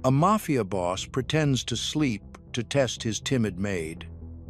A mafia boss pretends to sleep to test his timid maid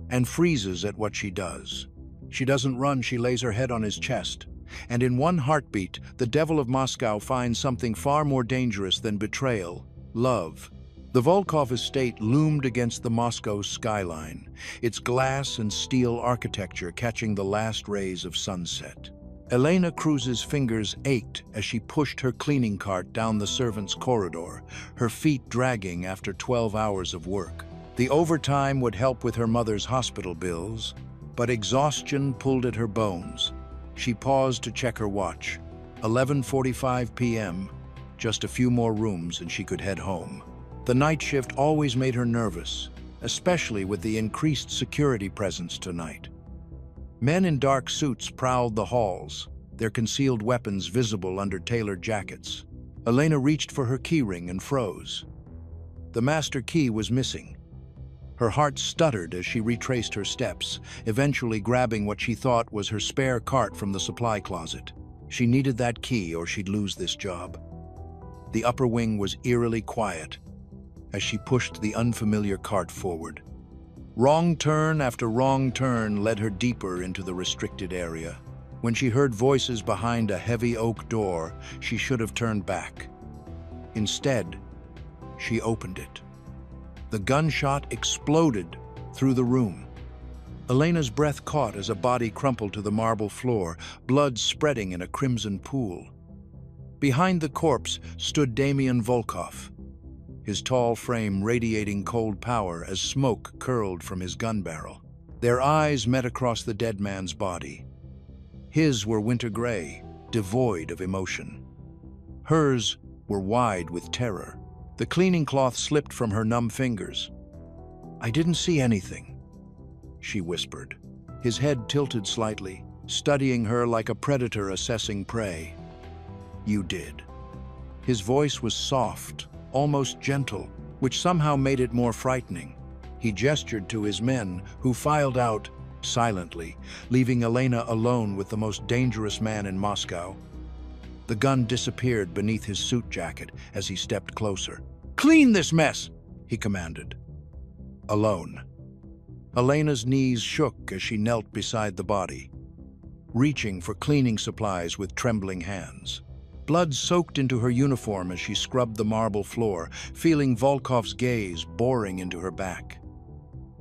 and freezes at what she does. She doesn't run, she lays her head on his chest. And in one heartbeat, the devil of Moscow finds something far more dangerous than betrayal: love. The Volkov estate loomed against the Moscow skyline, its glass and steel architecture catching the last rays of sunset. Elena Cruz's fingers ached as she pushed her cleaning cart down the servants' corridor, her feet dragging after 12 hours of work. The overtime would help with her mother's hospital bills, but exhaustion pulled at her bones. She paused to check her watch. 11:45 p.m., just a few more rooms and she could head home. The night shift always made her nervous, especially with the increased security presence tonight. Men in dark suits prowled the halls, their concealed weapons visible under tailored jackets. Elena reached for her keyring and froze. The master key was missing. Her heart stuttered as she retraced her steps, eventually grabbing what she thought was her spare cart from the supply closet. She needed that key or she'd lose this job. The upper wing was eerily quiet as she pushed the unfamiliar cart forward. Wrong turn after wrong turn led her deeper into the restricted area. When she heard voices behind a heavy oak door, she should have turned back. Instead, she opened it. The gunshot exploded through the room. Elena's breath caught as a body crumpled to the marble floor, blood spreading in a crimson pool. Behind the corpse stood Damian Volkov, his tall frame radiating cold power as smoke curled from his gun barrel. Their eyes met across the dead man's body. His were winter gray, devoid of emotion. Hers were wide with terror. The cleaning cloth slipped from her numb fingers. "I didn't see anything," she whispered. His head tilted slightly, studying her like a predator assessing prey. "You did." His voice was soft, almost gentle, which somehow made it more frightening. He gestured to his men, who filed out silently, leaving Elena alone with the most dangerous man in Moscow. The gun disappeared beneath his suit jacket as he stepped closer. "Clean this mess!" he commanded. Alone. Elena's knees shook as she knelt beside the body, reaching for cleaning supplies with trembling hands. Blood soaked into her uniform as she scrubbed the marble floor, feeling Volkov's gaze boring into her back.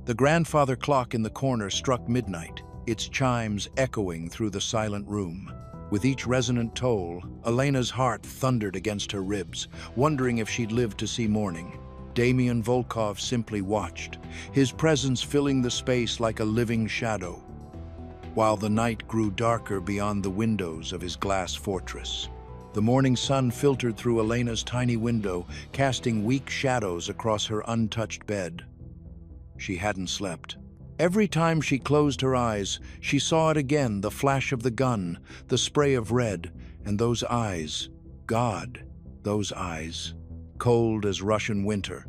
The grandfather clock in the corner struck midnight, its chimes echoing through the silent room. With each resonant toll, Elena's heart thundered against her ribs, wondering if she'd live to see morning. Damian Volkov simply watched, his presence filling the space like a living shadow, while the night grew darker beyond the windows of his glass fortress. The morning sun filtered through Elena's tiny window, casting weak shadows across her untouched bed. She hadn't slept. Every time she closed her eyes, she saw it again, the flash of the gun, the spray of red, and those eyes. God, those eyes, cold as Russian winter,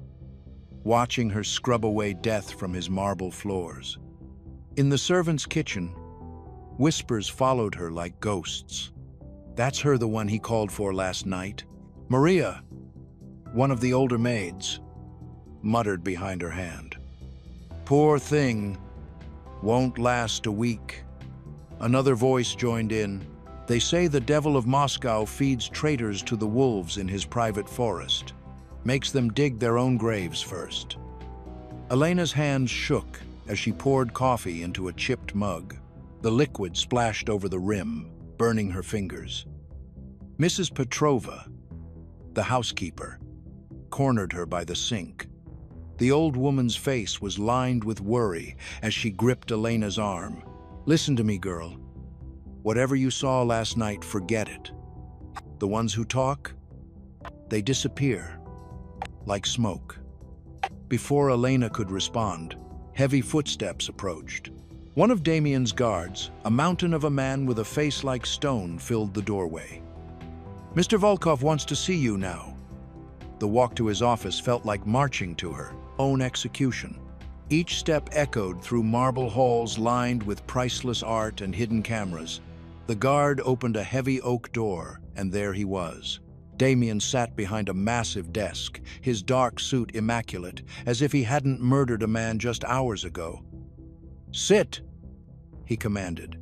watching her scrub away death from his marble floors. In the servants' kitchen, whispers followed her like ghosts. "That's her, the one he called for last night. Maria," one of the older maids, muttered behind her hand. "Poor thing, won't last a week." Another voice joined in. "They say the devil of Moscow feeds traitors to the wolves in his private forest, makes them dig their own graves first." Elena's hands shook as she poured coffee into a chipped mug. The liquid splashed over the rim, burning her fingers. Mrs. Petrova, the housekeeper, cornered her by the sink. The old woman's face was lined with worry as she gripped Elena's arm. "Listen to me, girl. Whatever you saw last night, forget it. The ones who talk, they disappear, like smoke." Before Elena could respond, heavy footsteps approached. One of Damian's guards, a mountain of a man with a face like stone, filled the doorway. "Mr. Volkov wants to see you now." The walk to his office felt like marching to her own execution. Each step echoed through marble halls lined with priceless art and hidden cameras. The guard opened a heavy oak door, and there he was, Damien sat behind a massive desk, his dark suit immaculate, as if he hadn't murdered a man just hours ago. "Sit," he commanded,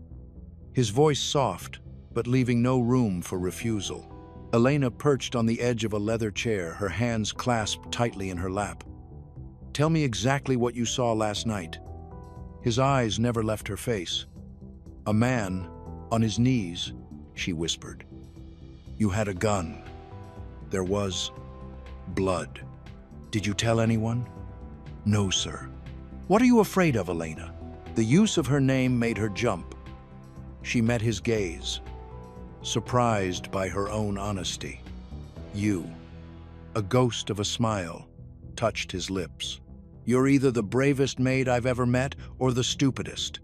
his voice soft, but leaving no room for refusal. Elena perched on the edge of a leather chair, her hands clasped tightly in her lap. "Tell me exactly what you saw last night." His eyes never left her face. "A man, on his knees," she whispered. "You had a gun. There was blood. Did you tell anyone?" "No, sir." "What are you afraid of, Elena?" The use of her name made her jump. She met his gaze, surprised by her own honesty. "You." A ghost of a smile touched his lips. "You're either the bravest maid I've ever met or the stupidest."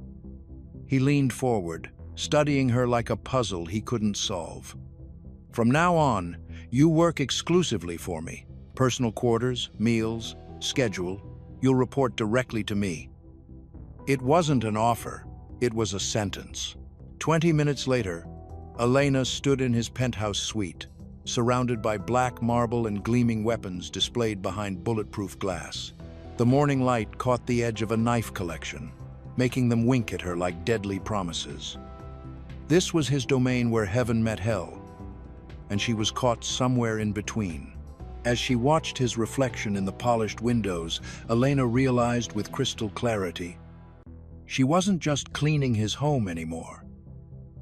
He leaned forward, studying her like a puzzle he couldn't solve. "From now on, you work exclusively for me. Personal quarters, meals, schedule. You'll report directly to me." It wasn't an offer, it was a sentence. 20 minutes later, Elena stood in his penthouse suite, surrounded by black marble and gleaming weapons displayed behind bulletproof glass. The morning light caught the edge of a knife collection, making them wink at her like deadly promises. This was his domain where heaven met hell, and she was caught somewhere in between. As she watched his reflection in the polished windows, Elena realized with crystal clarity, she wasn't just cleaning his home anymore.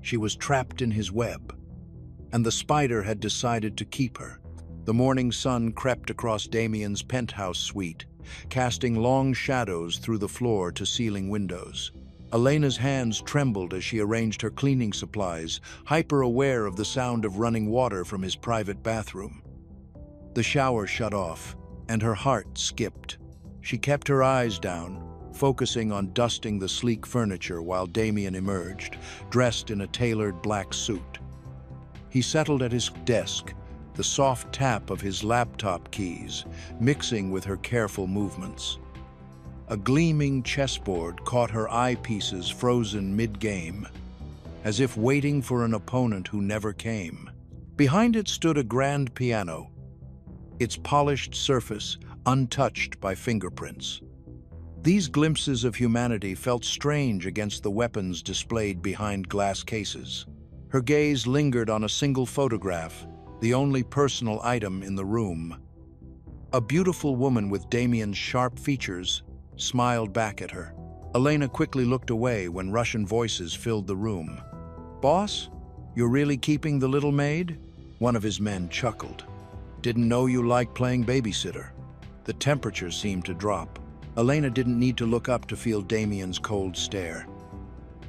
She was trapped in his web, and the spider had decided to keep her. The morning sun crept across Damien's penthouse suite, casting long shadows through the floor-to-ceiling windows. Elena's hands trembled as she arranged her cleaning supplies, hyper-aware of the sound of running water from his private bathroom. The shower shut off, and her heart skipped. She kept her eyes down, focusing on dusting the sleek furniture while Damien emerged, dressed in a tailored black suit. He settled at his desk, the soft tap of his laptop keys mixing with her careful movements. A gleaming chessboard caught her eyepieces frozen mid-game, as if waiting for an opponent who never came. Behind it stood a grand piano, its polished surface untouched by fingerprints. These glimpses of humanity felt strange against the weapons displayed behind glass cases. Her gaze lingered on a single photograph, the only personal item in the room. A beautiful woman with Damien's sharp features smiled back at her. Elena quickly looked away when Russian voices filled the room. "Boss, you're really keeping the little maid?" One of his men chuckled. "Didn't know you liked playing babysitter." The temperature seemed to drop. Elena didn't need to look up to feel Damien's cold stare.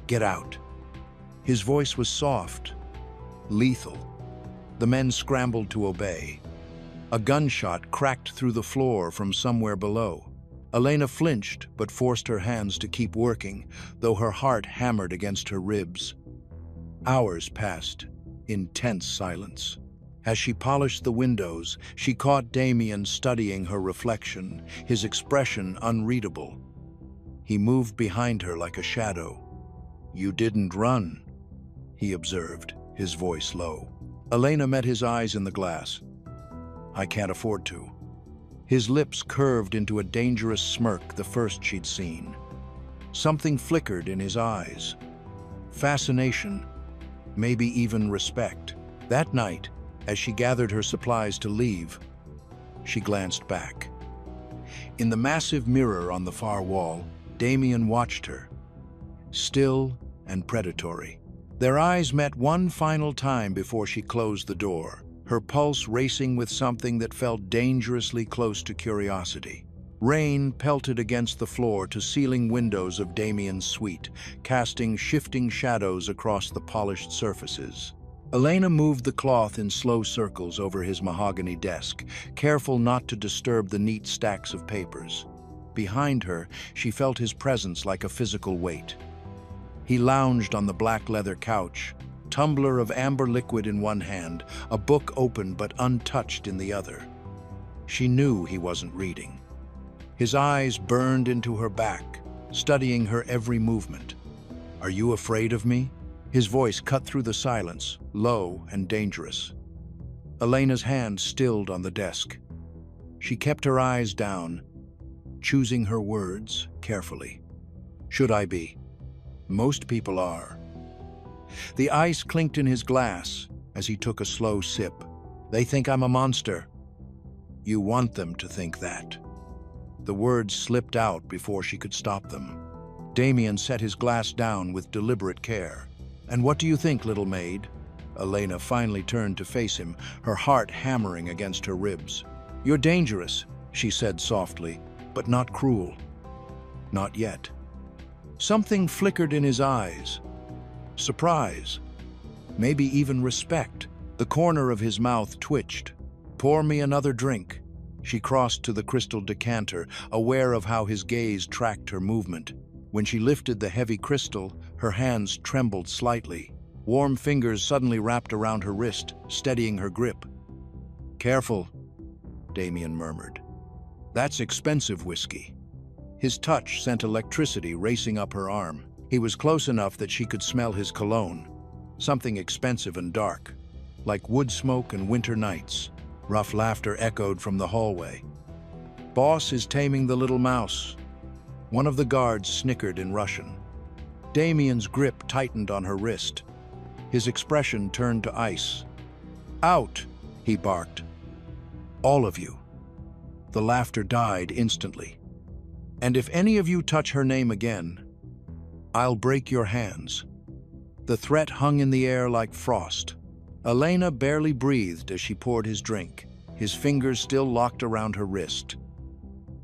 "Get out." His voice was soft, lethal. The men scrambled to obey. A gunshot cracked through the floor from somewhere below. Elena flinched but forced her hands to keep working, though her heart hammered against her ribs. Hours passed in tense silence. As she polished the windows, she caught Damien studying her reflection, his expression unreadable. He moved behind her like a shadow. "You didn't run," he observed, his voice low. Elena met his eyes in the glass. "I can't afford to." His lips curved into a dangerous smirk, the first she'd seen. Something flickered in his eyes. Fascination, maybe even respect. That night, as she gathered her supplies to leave, she glanced back. In the massive mirror on the far wall, Damien watched her, still and predatory. Their eyes met one final time before she closed the door, her pulse racing with something that felt dangerously close to curiosity. Rain pelted against the floor-to-ceiling windows of Damien's suite, casting shifting shadows across the polished surfaces. Elena moved the cloth in slow circles over his mahogany desk, careful not to disturb the neat stacks of papers. Behind her, she felt his presence like a physical weight. He lounged on the black leather couch, tumbler of amber liquid in one hand, a book open but untouched in the other. She knew he wasn't reading. His eyes burned into her back, studying her every movement. "Are you afraid of me?" His voice cut through the silence, low and dangerous. Elena's hand stilled on the desk. She kept her eyes down, choosing her words carefully. Should I be? Most people are. The ice clinked in his glass as he took a slow sip. They think I'm a monster. You want them to think that. The words slipped out before she could stop them. Damien set his glass down with deliberate care. And what do you think, little maid? Elena finally turned to face him, her heart hammering against her ribs. You're dangerous, she said softly, but not cruel. Not yet. Something flickered in his eyes. Surprise. Maybe even respect. The corner of his mouth twitched. Pour me another drink. She crossed to the crystal decanter, aware of how his gaze tracked her movement. When she lifted the heavy crystal, her hands trembled slightly. Warm fingers suddenly wrapped around her wrist, steadying her grip. Careful, Damien murmured. That's expensive whiskey. His touch sent electricity racing up her arm. He was close enough that she could smell his cologne, something expensive and dark, like wood smoke and winter nights. Rough laughter echoed from the hallway. Boss is taming the little mouse. One of the guards snickered in Russian. Damien's grip tightened on her wrist. His expression turned to ice. Out, he barked. All of you. The laughter died instantly. And if any of you touch her name again, I'll break your hands. The threat hung in the air like frost. Elena barely breathed as she poured his drink, his fingers still locked around her wrist.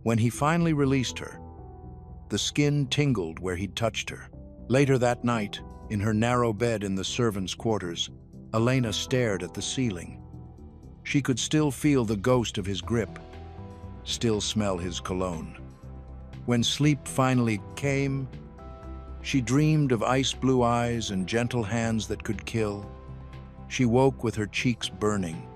When he finally released her, the skin tingled where he'd touched her. Later that night, in her narrow bed in the servants' quarters, Elena stared at the ceiling. She could still feel the ghost of his grip, still smell his cologne. When sleep finally came, she dreamed of ice-blue eyes and gentle hands that could kill. She woke with her cheeks burning,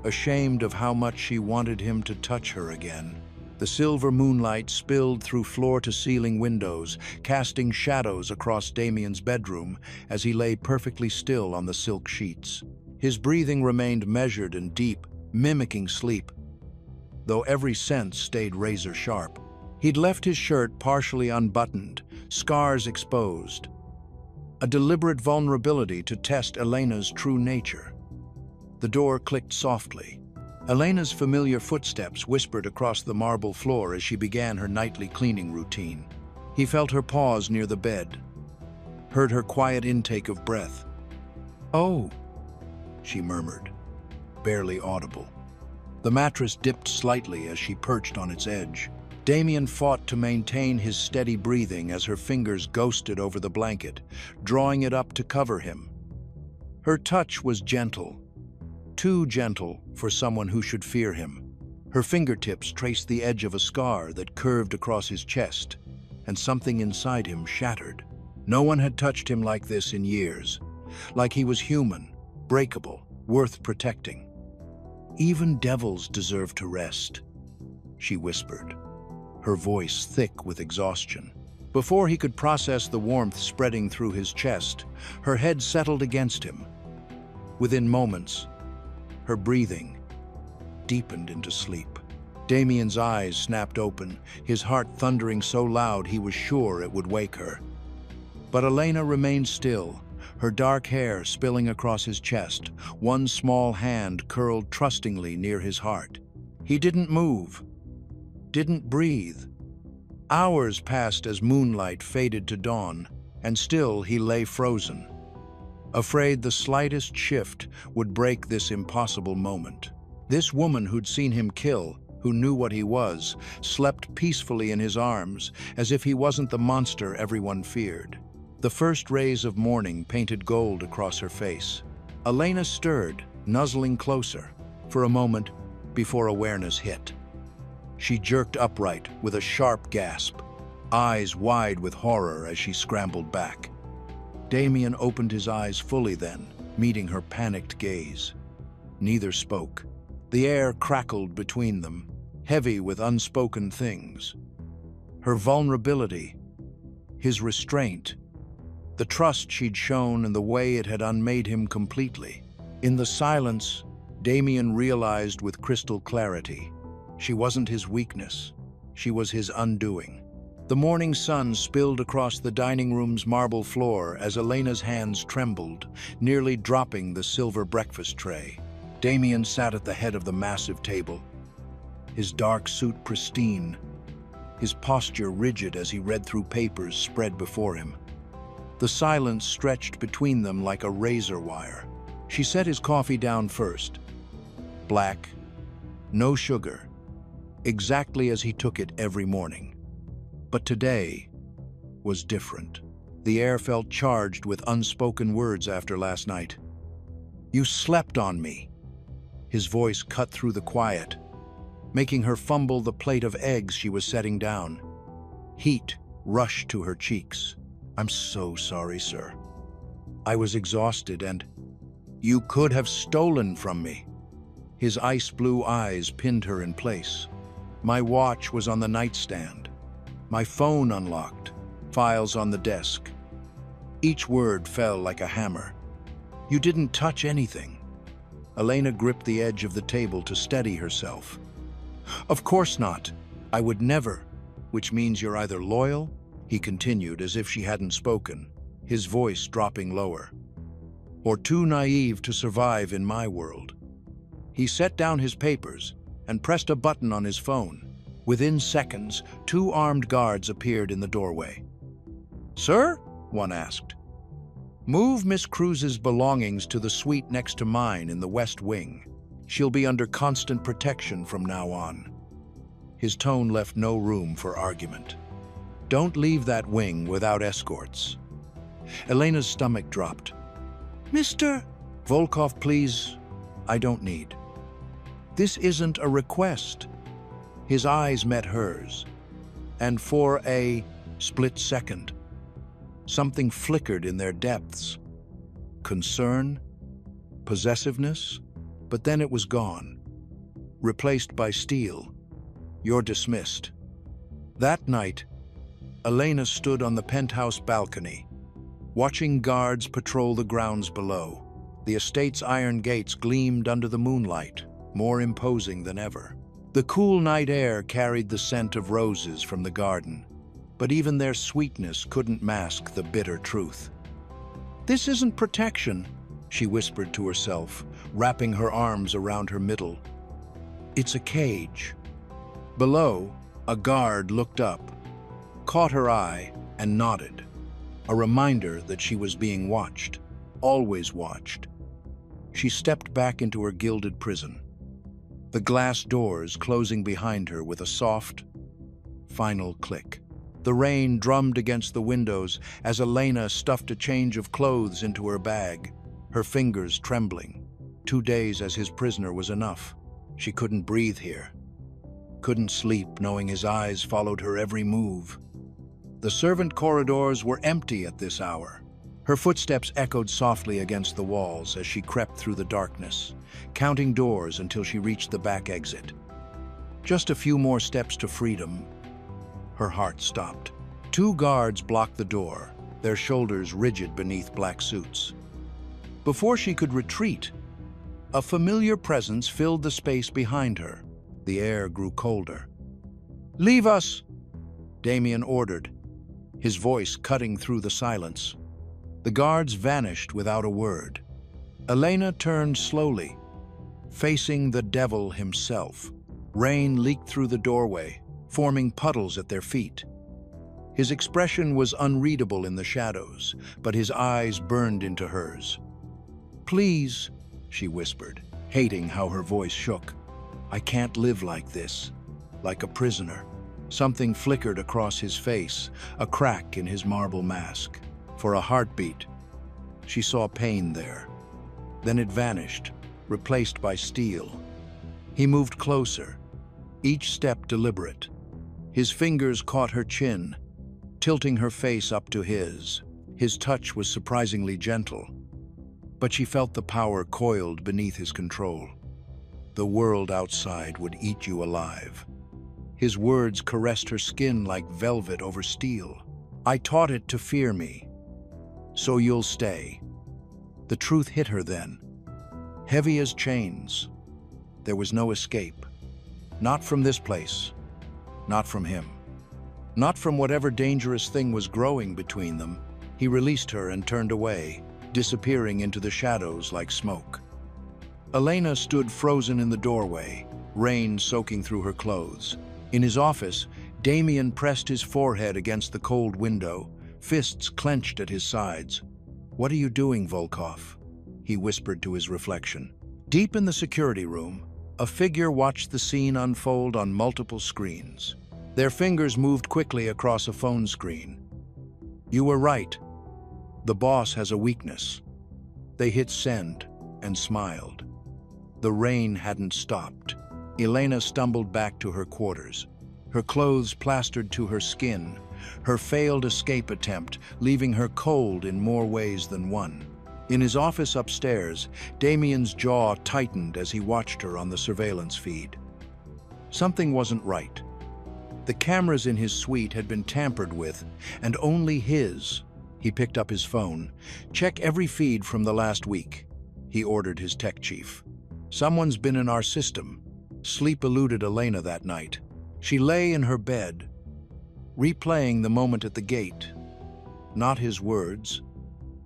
ashamed of how much she wanted him to touch her again. The silver moonlight spilled through floor-to-ceiling windows, casting shadows across Damien's bedroom as he lay perfectly still on the silk sheets. His breathing remained measured and deep, mimicking sleep, though every sense stayed razor-sharp. He'd left his shirt partially unbuttoned, scars exposed. A deliberate vulnerability to test Elena's true nature. The door clicked softly. Elena's familiar footsteps whispered across the marble floor as she began her nightly cleaning routine. He felt her pause near the bed, heard her quiet intake of breath. "Oh," she murmured, barely audible. The mattress dipped slightly as she perched on its edge. Damien fought to maintain his steady breathing as her fingers ghosted over the blanket, drawing it up to cover him. Her touch was gentle, too gentle for someone who should fear him. Her fingertips traced the edge of a scar that curved across his chest, and something inside him shattered. No one had touched him like this in years, like he was human, breakable, worth protecting. Even devils deserve to rest, she whispered, her voice thick with exhaustion. Before he could process the warmth spreading through his chest, her head settled against him. Within moments, her breathing deepened into sleep. Damien's eyes snapped open, his heart thundering so loud he was sure it would wake her. But Elena remained still, her dark hair spilling across his chest, one small hand curled trustingly near his heart. He didn't move, didn't breathe. Hours passed as moonlight faded to dawn, and still he lay frozen, afraid the slightest shift would break this impossible moment. This woman who'd seen him kill, who knew what he was, slept peacefully in his arms, as if he wasn't the monster everyone feared. The first rays of morning painted gold across her face. Elena stirred, nuzzling closer, for a moment before awareness hit. She jerked upright with a sharp gasp, eyes wide with horror as she scrambled back. Damien opened his eyes fully then, meeting her panicked gaze. Neither spoke. The air crackled between them, heavy with unspoken things. Her vulnerability, his restraint, the trust she'd shown and the way it had unmade him completely. In the silence, Damien realized with crystal clarity. She wasn't his weakness. She was his undoing. The morning sun spilled across the dining room's marble floor as Elena's hands trembled, nearly dropping the silver breakfast tray. Damien sat at the head of the massive table, his dark suit pristine, his posture rigid as he read through papers spread before him. The silence stretched between them like a razor wire. She set his coffee down first. Black, no sugar, exactly as he took it every morning. But today was different. The air felt charged with unspoken words after last night. "You slept on me." His voice cut through the quiet, making her fumble the plate of eggs she was setting down. Heat rushed to her cheeks. "I'm so sorry, sir. I was exhausted and you could have stolen from me." His ice blue eyes pinned her in place. "My watch was on the nightstand. My phone unlocked. Files on the desk." Each word fell like a hammer. "You didn't touch anything." Elena gripped the edge of the table to steady herself. "Of course not. I would never." "Which means you're either loyal," he continued as if she hadn't spoken, his voice dropping lower, "or too naive to survive in my world." He set down his papers and pressed a button on his phone. Within seconds, 2 armed guards appeared in the doorway. "Sir?" one asked. "Move Miss Cruz's belongings to the suite next to mine in the West Wing. She'll be under constant protection from now on." His tone left no room for argument. "Don't leave that wing without escorts." Elena's stomach dropped. "Mr. Volkov, please. I don't need." "This isn't a request." His eyes met hers, and for a split second, something flickered in their depths. Concern, possessiveness, but then it was gone, replaced by steel. "You're dismissed." That night, Elena stood on the penthouse balcony, watching guards patrol the grounds below. The estate's iron gates gleamed under the moonlight, more imposing than ever. The cool night air carried the scent of roses from the garden, but even their sweetness couldn't mask the bitter truth. "This isn't protection," she whispered to herself, wrapping her arms around her middle. "It's a cage." Below, a guard looked up, caught her eye, and nodded, a reminder that she was being watched, always watched. She stepped back into her gilded prison, the glass doors closing behind her with a soft, final click. The rain drummed against the windows as Elena stuffed a change of clothes into her bag, her fingers trembling. 2 days as his prisoner was enough. She couldn't breathe here, couldn't sleep knowing his eyes followed her every move. The servant corridors were empty at this hour. Her footsteps echoed softly against the walls as she crept through the darkness, counting doors until she reached the back exit. Just a few more steps to freedom. Her heart stopped. 2 guards blocked the door, their shoulders rigid beneath black suits. Before she could retreat, a familiar presence filled the space behind her. The air grew colder. "Leave us!" Damien ordered, his voice cutting through the silence. The guards vanished without a word. Elena turned slowly, facing the devil himself. Rain leaked through the doorway, forming puddles at their feet. His expression was unreadable in the shadows, but his eyes burned into hers. "Please," she whispered, hating how her voice shook. "I can't live like this, like a prisoner." Something flickered across his face, a crack in his marble mask. For a heartbeat, she saw pain there. Then it vanished, replaced by steel. He moved closer, each step deliberate. His fingers caught her chin, tilting her face up to his. His touch was surprisingly gentle, but she felt the power coiled beneath his control. The world outside would eat you alive. His words caressed her skin like velvet over steel. "I taught it to fear me, so you'll stay." The truth hit her then, heavy as chains. There was no escape. Not from this place. Not from him. Not from whatever dangerous thing was growing between them. He released her and turned away, disappearing into the shadows like smoke. Elena stood frozen in the doorway, rain soaking through her clothes. In his office, Damien pressed his forehead against the cold window, fists clenched at his sides. "What are you doing, Volkov?" he whispered to his reflection. Deep in the security room, a figure watched the scene unfold on multiple screens. Their fingers moved quickly across a phone screen. "You were right. The boss has a weakness." They hit send and smiled. The rain hadn't stopped. Elena stumbled back to her quarters, her clothes plastered to her skin, her failed escape attempt leaving her cold in more ways than one. In his office upstairs, Damien's jaw tightened as he watched her on the surveillance feed. Something wasn't right. The cameras in his suite had been tampered with, and only his. He picked up his phone. "Check every feed from the last week," he ordered his tech chief. "Someone's been in our system." Sleep eluded Elena that night. She lay in her bed, replaying the moment at the gate. Not his words,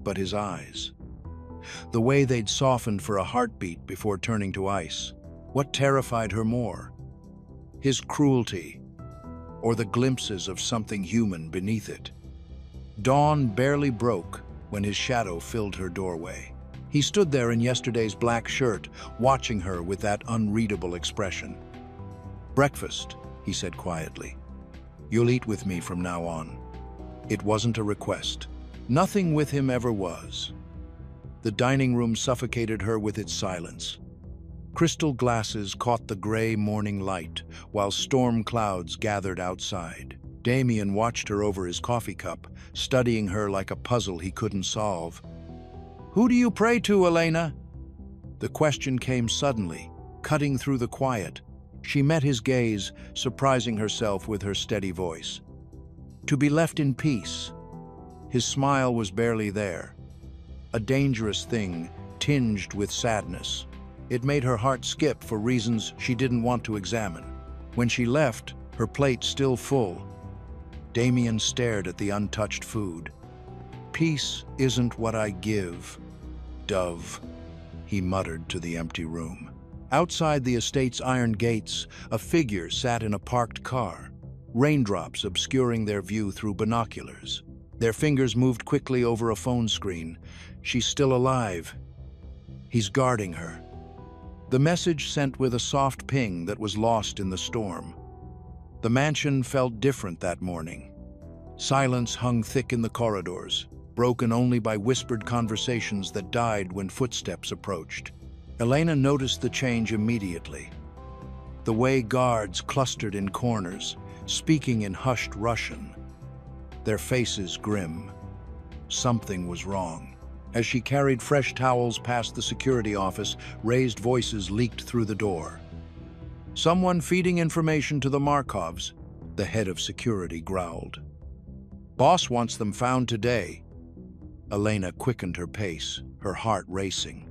but his eyes. The way they'd softened for a heartbeat before turning to ice. What terrified her more? His cruelty, or the glimpses of something human beneath it? Dawn barely broke when his shadow filled her doorway. He stood there in yesterday's black shirt, watching her with that unreadable expression. "Breakfast," he said quietly. "You'll eat with me from now on." It wasn't a request. Nothing with him ever was. The dining room suffocated her with its silence. Crystal glasses caught the gray morning light, while storm clouds gathered outside. Damien watched her over his coffee cup, studying her like a puzzle he couldn't solve. "Who do you pray to, Elena?" The question came suddenly, cutting through the quiet. She met his gaze, surprising herself with her steady voice. "To be left in peace." His smile was barely there. A dangerous thing, tinged with sadness. It made her heart skip for reasons she didn't want to examine. When she left, her plate still full, Damien stared at the untouched food. "Peace isn't what I give, Dove," he muttered to the empty room. Outside the estate's iron gates, a figure sat in a parked car, raindrops obscuring their view through binoculars. Their fingers moved quickly over a phone screen. "She's still alive. He's guarding her." The message sent with a soft ping that was lost in the storm. The mansion felt different that morning. Silence hung thick in the corridors, broken only by whispered conversations that died when footsteps approached. Elena noticed the change immediately. The way guards clustered in corners, speaking in hushed Russian, their faces grim. Something was wrong. As she carried fresh towels past the security office, raised voices leaked through the door. "Someone feeding information to the Markovs," the head of security growled. "Boss wants them found today." Elena quickened her pace, her heart racing.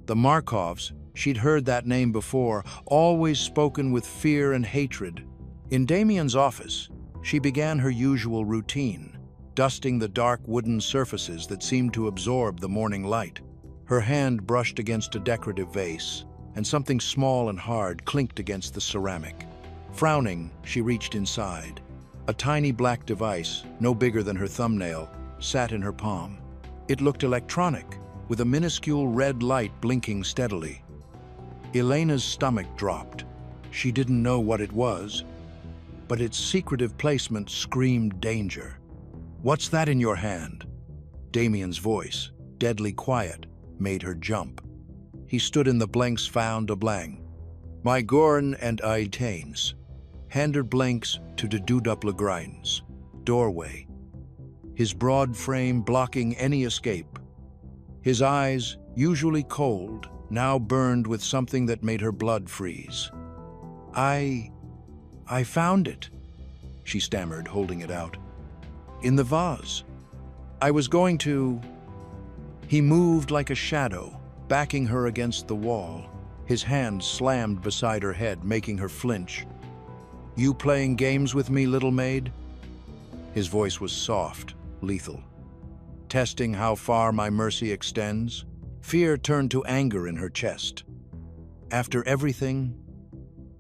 The Markovs, she'd heard that name before, always spoken with fear and hatred. In Damien's office, she began her usual routine, dusting the dark wooden surfaces that seemed to absorb the morning light. Her hand brushed against a decorative vase, and something small and hard clinked against the ceramic. Frowning, she reached inside. A tiny black device, no bigger than her thumbnail, sat in her palm. It looked electronic, with a minuscule red light blinking steadily. Elena's stomach dropped. She didn't know what it was, but its secretive placement screamed danger. "What's that in your hand?" Damien's voice, deadly quiet, made her jump. He stood in the blanks found a blank. "My gorn and I tains." Hander blanks to de double grinds. Doorway. His broad frame blocking any escape. His eyes, usually cold, now burned with something that made her blood freeze. I found it," she stammered, holding it out. "In the vase. I was going to..." He moved like a shadow, backing her against the wall, His hand slammed beside her head, making her flinch. "You playing games with me, little maid?" His voice was soft, lethal. "Testing how far my mercy extends?" Fear turned to anger in her chest. After everything,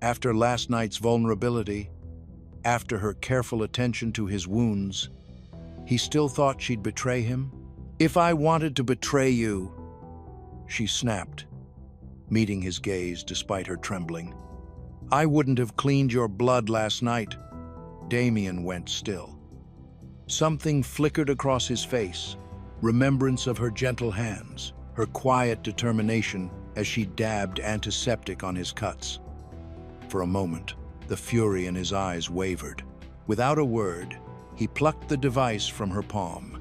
after last night's vulnerability, after her careful attention to his wounds, he still thought she'd betray him? "If I wanted to betray you," she snapped, meeting his gaze despite her trembling, "I wouldn't have cleaned your blood last night." Damien went still. Something flickered across his face, remembrance of her gentle hands, her quiet determination as she dabbed antiseptic on his cuts. For a moment, the fury in his eyes wavered. Without a word, he plucked the device from her palm.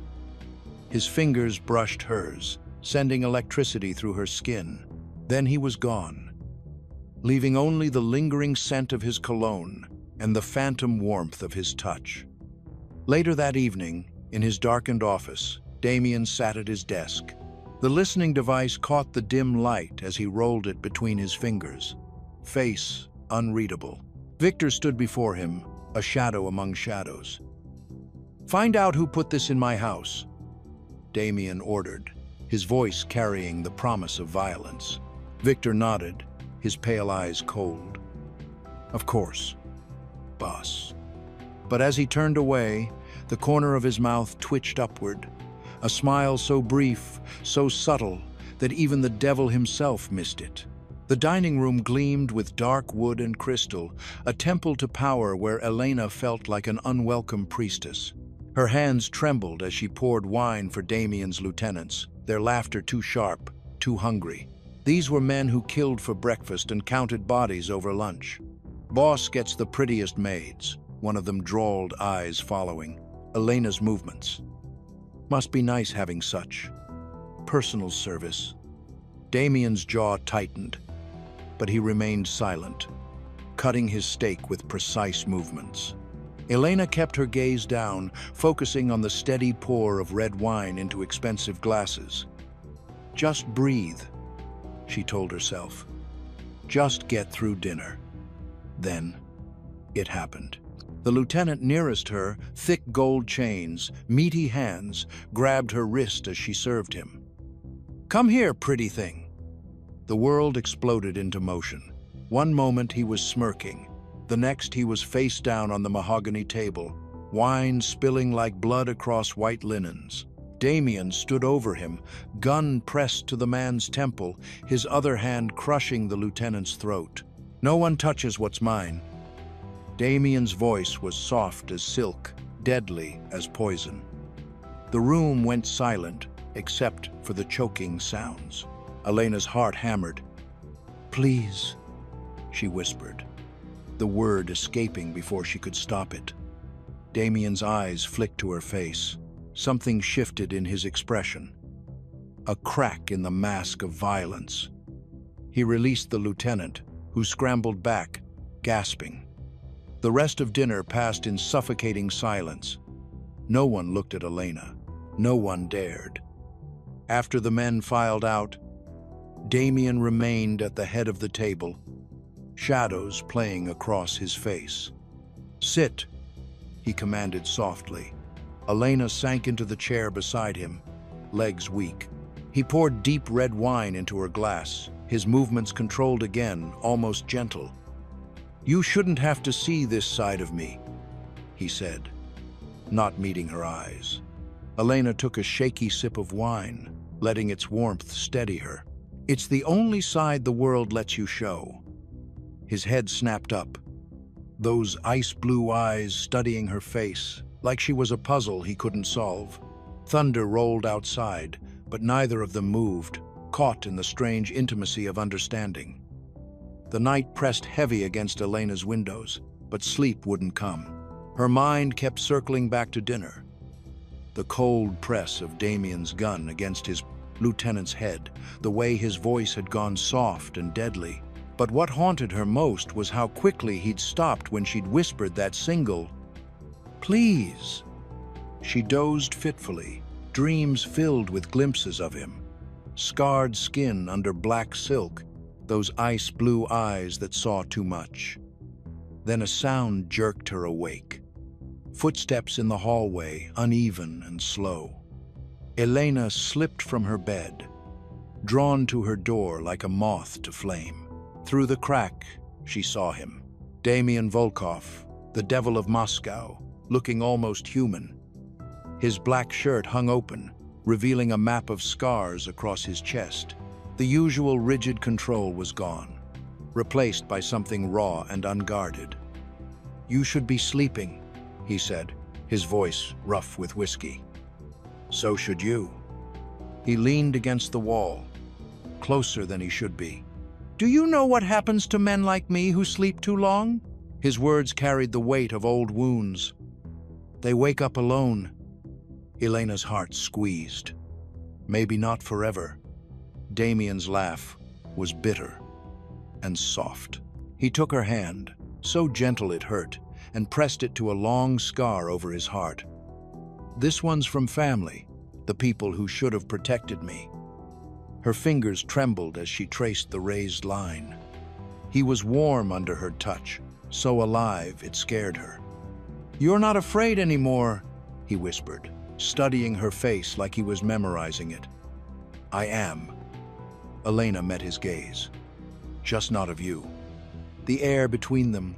His fingers brushed hers, sending electricity through her skin. Then he was gone, leaving only the lingering scent of his cologne and the phantom warmth of his touch. Later that evening, in his darkened office, Damien sat at his desk. The listening device caught the dim light as he rolled it between his fingers. Face unreadable. Victor stood before him, a shadow among shadows. "Find out who put this in my house," Damien ordered, his voice carrying the promise of violence. Victor nodded, his pale eyes cold. "Of course, boss." But as he turned away, the corner of his mouth twitched upward, a smile so brief, so subtle, that even the devil himself missed it. The dining room gleamed with dark wood and crystal, a temple to power where Elena felt like an unwelcome priestess. Her hands trembled as she poured wine for Damien's lieutenants, their laughter too sharp, too hungry. These were men who killed for breakfast and counted bodies over lunch. "Boss gets the prettiest maids," one of them drawled, eyes following Elena's movements. "Must be nice having such personal service." Damien's jaw tightened, but he remained silent, cutting his steak with precise movements. Elena kept her gaze down, focusing on the steady pour of red wine into expensive glasses. "Just breathe," she told herself. "Just get through dinner." Then it happened. The lieutenant nearest her, thick gold chains, meaty hands, grabbed her wrist as she served him. "Come here, pretty thing." The world exploded into motion. One moment he was smirking. The next he was face down on the mahogany table, wine spilling like blood across white linens. Damien stood over him, gun pressed to the man's temple, his other hand crushing the lieutenant's throat. "No one touches what's mine." Damien's voice was soft as silk, deadly as poison. The room went silent, except for the choking sounds. Elena's heart hammered. "Please," she whispered, the word escaping before she could stop it. Damien's eyes flicked to her face. Something shifted in his expression. A crack in the mask of violence. He released the lieutenant, who scrambled back, gasping. The rest of dinner passed in suffocating silence. No one looked at Elena. No one dared. After the men filed out, Damien remained at the head of the table, shadows playing across his face. "Sit," he commanded softly. Elena sank into the chair beside him, legs weak. He poured deep red wine into her glass, his movements controlled again, almost gentle. "You shouldn't have to see this side of me," he said, not meeting her eyes. Elena took a shaky sip of wine, letting its warmth steady her. "It's the only side the world lets you show." His head snapped up, those ice-blue eyes studying her face, like she was a puzzle he couldn't solve. Thunder rolled outside, but neither of them moved, caught in the strange intimacy of understanding. The night pressed heavy against Elena's windows, but sleep wouldn't come. Her mind kept circling back to dinner. The cold press of Damien's gun against his lieutenant's head, the way his voice had gone soft and deadly. But what haunted her most was how quickly he'd stopped when she'd whispered that single, "Please." She dozed fitfully, dreams filled with glimpses of him. Scarred skin under black silk, those ice-blue eyes that saw too much. Then a sound jerked her awake. Footsteps in the hallway, uneven and slow. Elena slipped from her bed, drawn to her door like a moth to flame. Through the crack, she saw him. Damian Volkov, the devil of Moscow, looking almost human. His black shirt hung open, revealing a map of scars across his chest. The usual rigid control was gone, replaced by something raw and unguarded. "You should be sleeping," he said, his voice rough with whiskey. "So should you." He leaned against the wall, closer than he should be. "Do you know what happens to men like me who sleep too long?" His words carried the weight of old wounds. "They wake up alone." Elena's heart squeezed. Maybe not forever. Damian's laugh was bitter and soft. He took her hand, so gentle it hurt, and pressed it to a long scar over his heart. "This one's from family, the people who should have protected me." Her fingers trembled as she traced the raised line. He was warm under her touch, so alive it scared her. "You're not afraid anymore," he whispered, studying her face like he was memorizing it. "I am." Elena met his gaze. "Just not of you." The air between them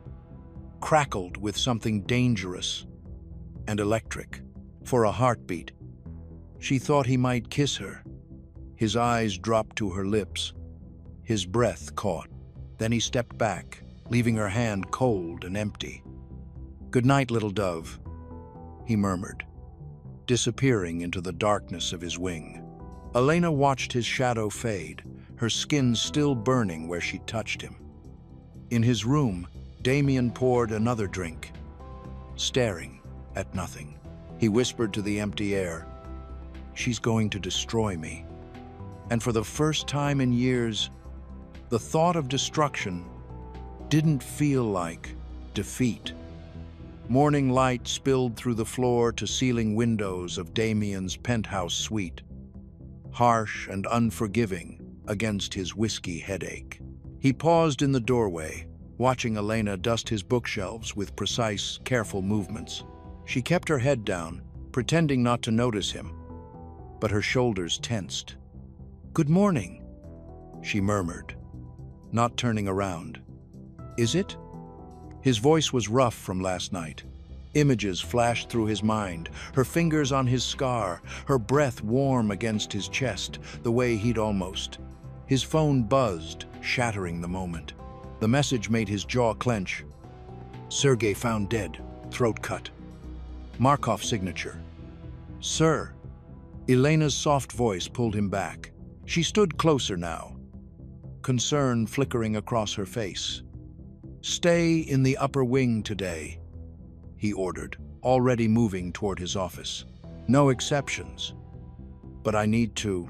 crackled with something dangerous and electric. For a heartbeat, she thought he might kiss her. His eyes dropped to her lips. His breath caught. Then he stepped back, leaving her hand cold and empty. "Good night, little dove," he murmured, disappearing into the darkness of his wing. Elena watched his shadow fade, her skin still burning where she touched him. In his room, Damian poured another drink, staring at nothing. He whispered to the empty air, "She's going to destroy me." And for the first time in years, the thought of destruction didn't feel like defeat. Morning light spilled through the floor to ceiling windows of Damian's penthouse suite, harsh and unforgiving against his whiskey headache. He paused in the doorway, watching Elena dust his bookshelves with precise, careful movements. She kept her head down, pretending not to notice him, but her shoulders tensed. "Good morning," she murmured, not turning around. "Is it?" His voice was rough from last night. Images flashed through his mind, her fingers on his scar, her breath warm against his chest, the way he'd almost. His phone buzzed, shattering the moment. The message made his jaw clench. "Sergei found dead, throat cut. Markov signature." "Sir." Elena's soft voice pulled him back. She stood closer now, concern flickering across her face. "Stay in the upper wing today," he ordered, already moving toward his office. "No exceptions. But I need to.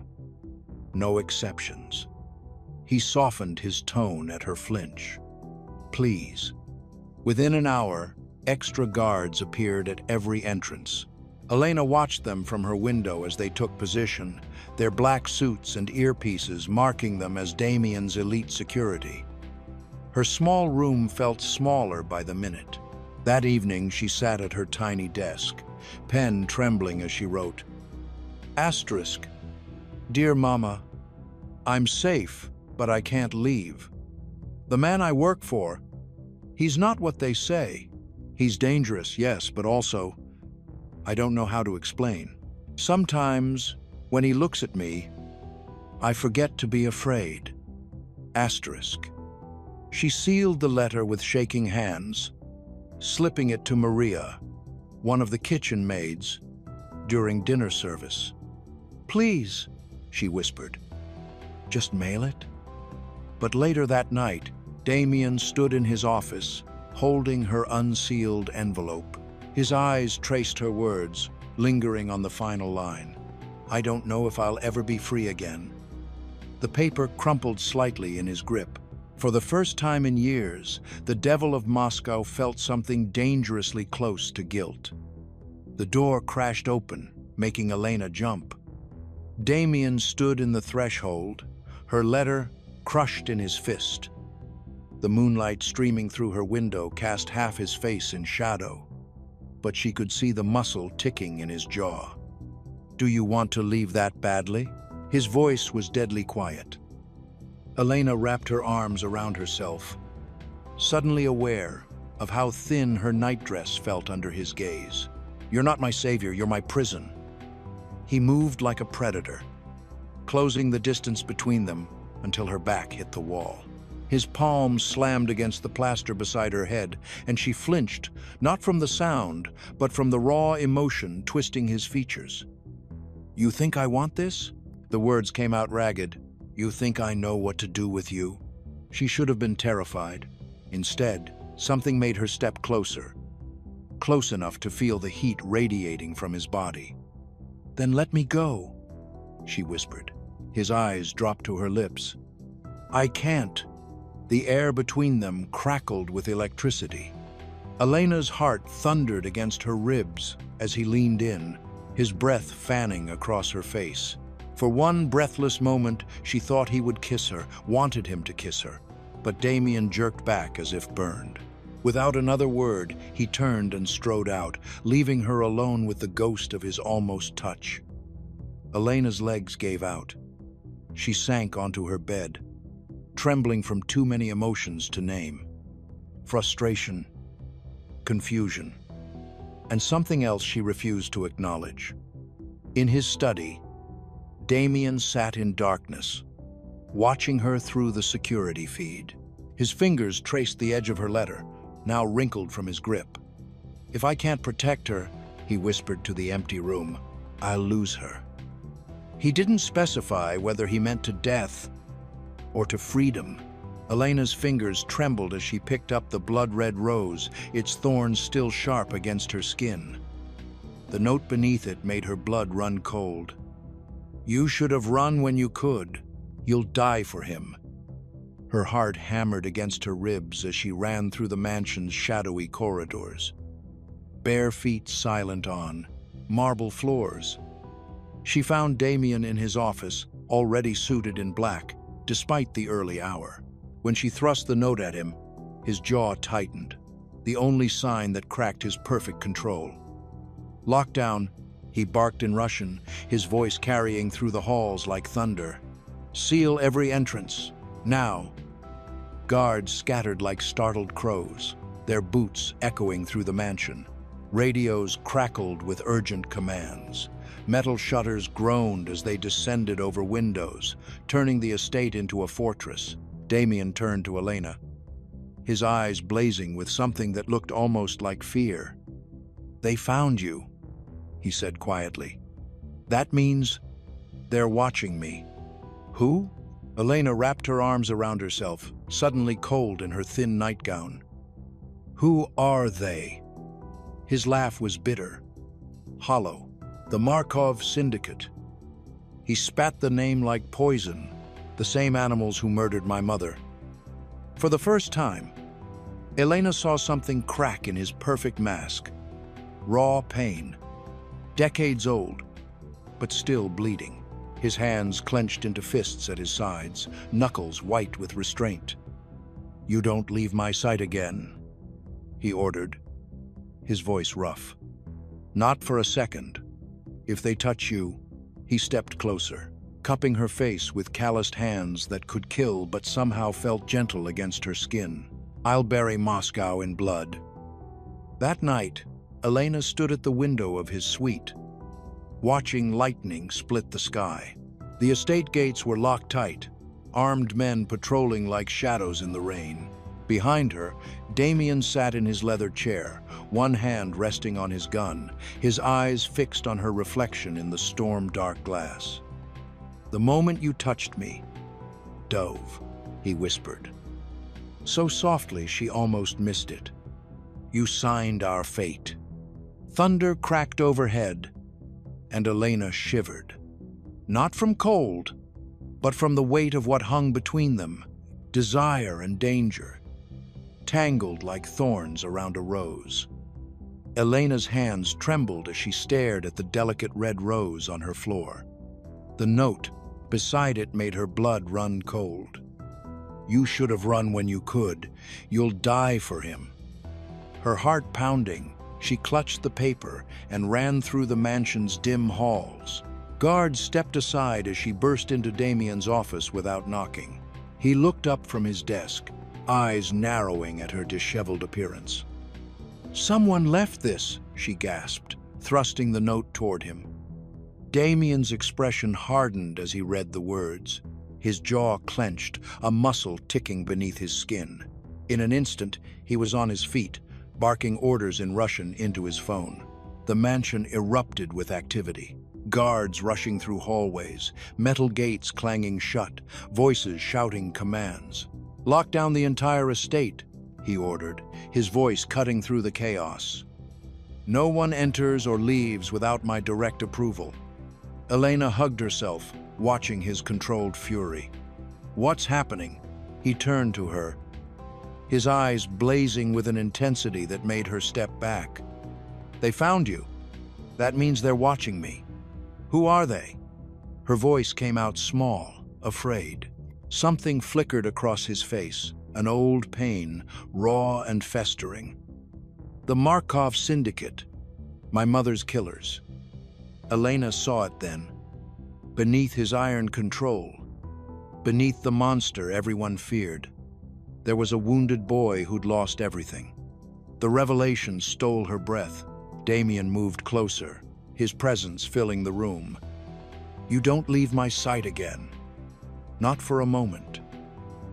No exceptions." He softened his tone at her flinch. "Please." Within an hour, extra guards appeared at every entrance. Elena watched them from her window as they took position, their black suits and earpieces marking them as Damian's elite security. Her small room felt smaller by the minute. That evening, she sat at her tiny desk, pen trembling as she wrote, "Asterisk. Dear Mama, I'm safe, but I can't leave. The man I work for, he's not what they say. He's dangerous, yes, but also, I don't know how to explain. Sometimes, when he looks at me, I forget to be afraid." Asterisk. She sealed the letter with shaking hands, slipping it to Maria, one of the kitchen maids, during dinner service. "Please," she whispered, "just mail it." But later that night, Damian stood in his office, holding her unsealed envelope. His eyes traced her words, lingering on the final line. "I don't know if I'll ever be free again." The paper crumpled slightly in his grip. For the first time in years, the devil of Moscow felt something dangerously close to guilt. The door crashed open, making Elena jump. Damian stood in the threshold, her letter crushed in his fist. The moonlight streaming through her window cast half his face in shadow, but she could see the muscle ticking in his jaw. "Do you want to leave that badly?" His voice was deadly quiet. Elena wrapped her arms around herself, suddenly aware of how thin her nightdress felt under his gaze. "You're not my savior, you're my prison." He moved like a predator, closing the distance between them until her back hit the wall. His palms slammed against the plaster beside her head, and she flinched, not from the sound, but from the raw emotion twisting his features. "You think I want this?" The words came out ragged. "You think I know what to do with you?" She should have been terrified. Instead, something made her step closer, close enough to feel the heat radiating from his body. "Then let me go," she whispered. His eyes dropped to her lips. "I can't." The air between them crackled with electricity. Elena's heart thundered against her ribs as he leaned in, his breath fanning across her face. For one breathless moment, she thought he would kiss her, wanted him to kiss her. But Damien jerked back as if burned. Without another word, he turned and strode out, leaving her alone with the ghost of his almost touch. Elena's legs gave out. She sank onto her bed, trembling from too many emotions to name. Frustration, confusion, and something else she refused to acknowledge. In his study, Damien sat in darkness, watching her through the security feed. His fingers traced the edge of her letter, now wrinkled from his grip. "If I can't protect her," he whispered to the empty room, "I'll lose her." He didn't specify whether he meant to death or to freedom. Elena's fingers trembled as she picked up the blood-red rose, its thorns still sharp against her skin. The note beneath it made her blood run cold. "You should have run when you could. You'll die for him." Her heart hammered against her ribs as she ran through the mansion's shadowy corridors. Bare feet silent on marble floors. She found Damien in his office, already suited in black, despite the early hour. When she thrust the note at him, his jaw tightened, the only sign that cracked his perfect control. "Lockdown," he barked in Russian, his voice carrying through the halls like thunder. "Seal every entrance, now." Guards scattered like startled crows, their boots echoing through the mansion. Radios crackled with urgent commands. Metal shutters groaned as they descended over windows, turning the estate into a fortress. Damien turned to Elena, his eyes blazing with something that looked almost like fear. "They found you," he said quietly. "That means they're watching me." "Who?" Elena wrapped her arms around herself, suddenly cold in her thin nightgown. "Who are they?" His laugh was bitter, hollow. "The Markov Syndicate." He spat the name like poison, the same animals who murdered my mother. For the first time, Elena saw something crack in his perfect mask. Raw pain, decades old, but still bleeding. His hands clenched into fists at his sides, knuckles white with restraint. "You don't leave my sight again," he ordered, his voice rough. "Not for a second. If they touch you..." He stepped closer, cupping her face with calloused hands that could kill but somehow felt gentle against her skin. "I'll bury Moscow in blood." That night, Elena stood at the window of his suite, watching lightning split the sky. The estate gates were locked tight, armed men patrolling like shadows in the rain. Behind her, Damien sat in his leather chair, one hand resting on his gun, his eyes fixed on her reflection in the storm-dark glass. "The moment you touched me, Dove," he whispered, so softly she almost missed it. "You signed our fate." Thunder cracked overhead, and Elena shivered. Not from cold, but from the weight of what hung between them, desire and danger, tangled like thorns around a rose. Elena's hands trembled as she stared at the delicate red rose on her floor. The note beside it made her blood run cold. You should have run when you could. You'll die for him." Her heart pounding, she clutched the paper and ran through the mansion's dim halls. Guards stepped aside as she burst into Damien's office without knocking. He looked up from his desk, eyes narrowing at her disheveled appearance. "Someone left this," she gasped, thrusting the note toward him. Damien's expression hardened as he read the words. His jaw clenched, a muscle ticking beneath his skin. In an instant, he was on his feet, barking orders in Russian into his phone. The mansion erupted with activity. Guards rushing through hallways, metal gates clanging shut, voices shouting commands. "Lock down the entire estate," he ordered, his voice cutting through the chaos. "No one enters or leaves without my direct approval." Elena hugged herself, watching his controlled fury. "What's happening?" He turned to her, his eyes blazing with an intensity that made her step back. "They found you. That means they're watching me. Who are they?" Her voice came out small, afraid. Something flickered across his face, an old pain, raw and festering. "The Markov Syndicate, my mother's killers." Elena saw it then. Beneath his iron control, beneath the monster everyone feared, there was a wounded boy who'd lost everything. The revelation stole her breath. Damien moved closer, his presence filling the room. "You don't leave my sight again. Not for a moment."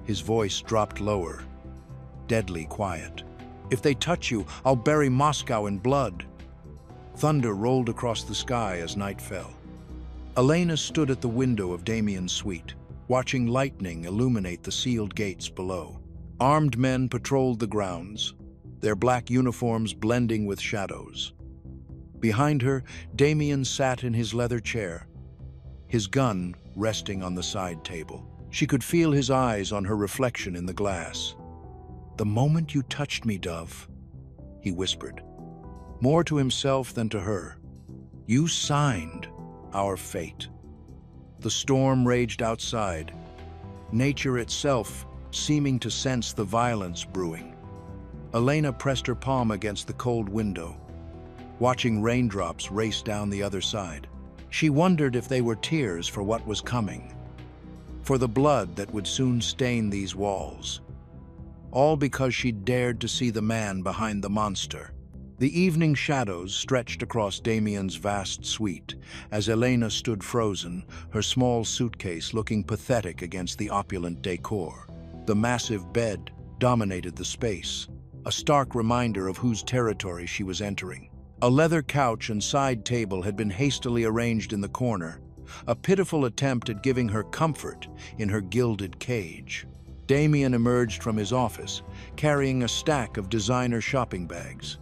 His voice dropped lower, deadly quiet. "If they touch you, I'll bury Moscow in blood." Thunder rolled across the sky as night fell. Elena stood at the window of Damien's suite, watching lightning illuminate the sealed gates below. Armed men patrolled the grounds, their black uniforms blending with shadows. Behind her, Damien sat in his leather chair, his gun resting on the side table. She could feel his eyes on her reflection in the glass. "The moment you touched me, Dove," he whispered, more to himself than to her, "you signed our fate." The storm raged outside, nature itself seeming to sense the violence brewing. Elena pressed her palm against the cold window, watching raindrops race down the other side. She wondered if they were tears for what was coming, for the blood that would soon stain these walls. All because she dared to see the man behind the monster. The evening shadows stretched across Damien's vast suite as Elena stood frozen, her small suitcase looking pathetic against the opulent decor. The massive bed dominated the space, a stark reminder of whose territory she was entering. A leather couch and side table had been hastily arranged in the corner, a pitiful attempt at giving her comfort in her gilded cage. Damien emerged from his office, carrying a stack of designer shopping bags.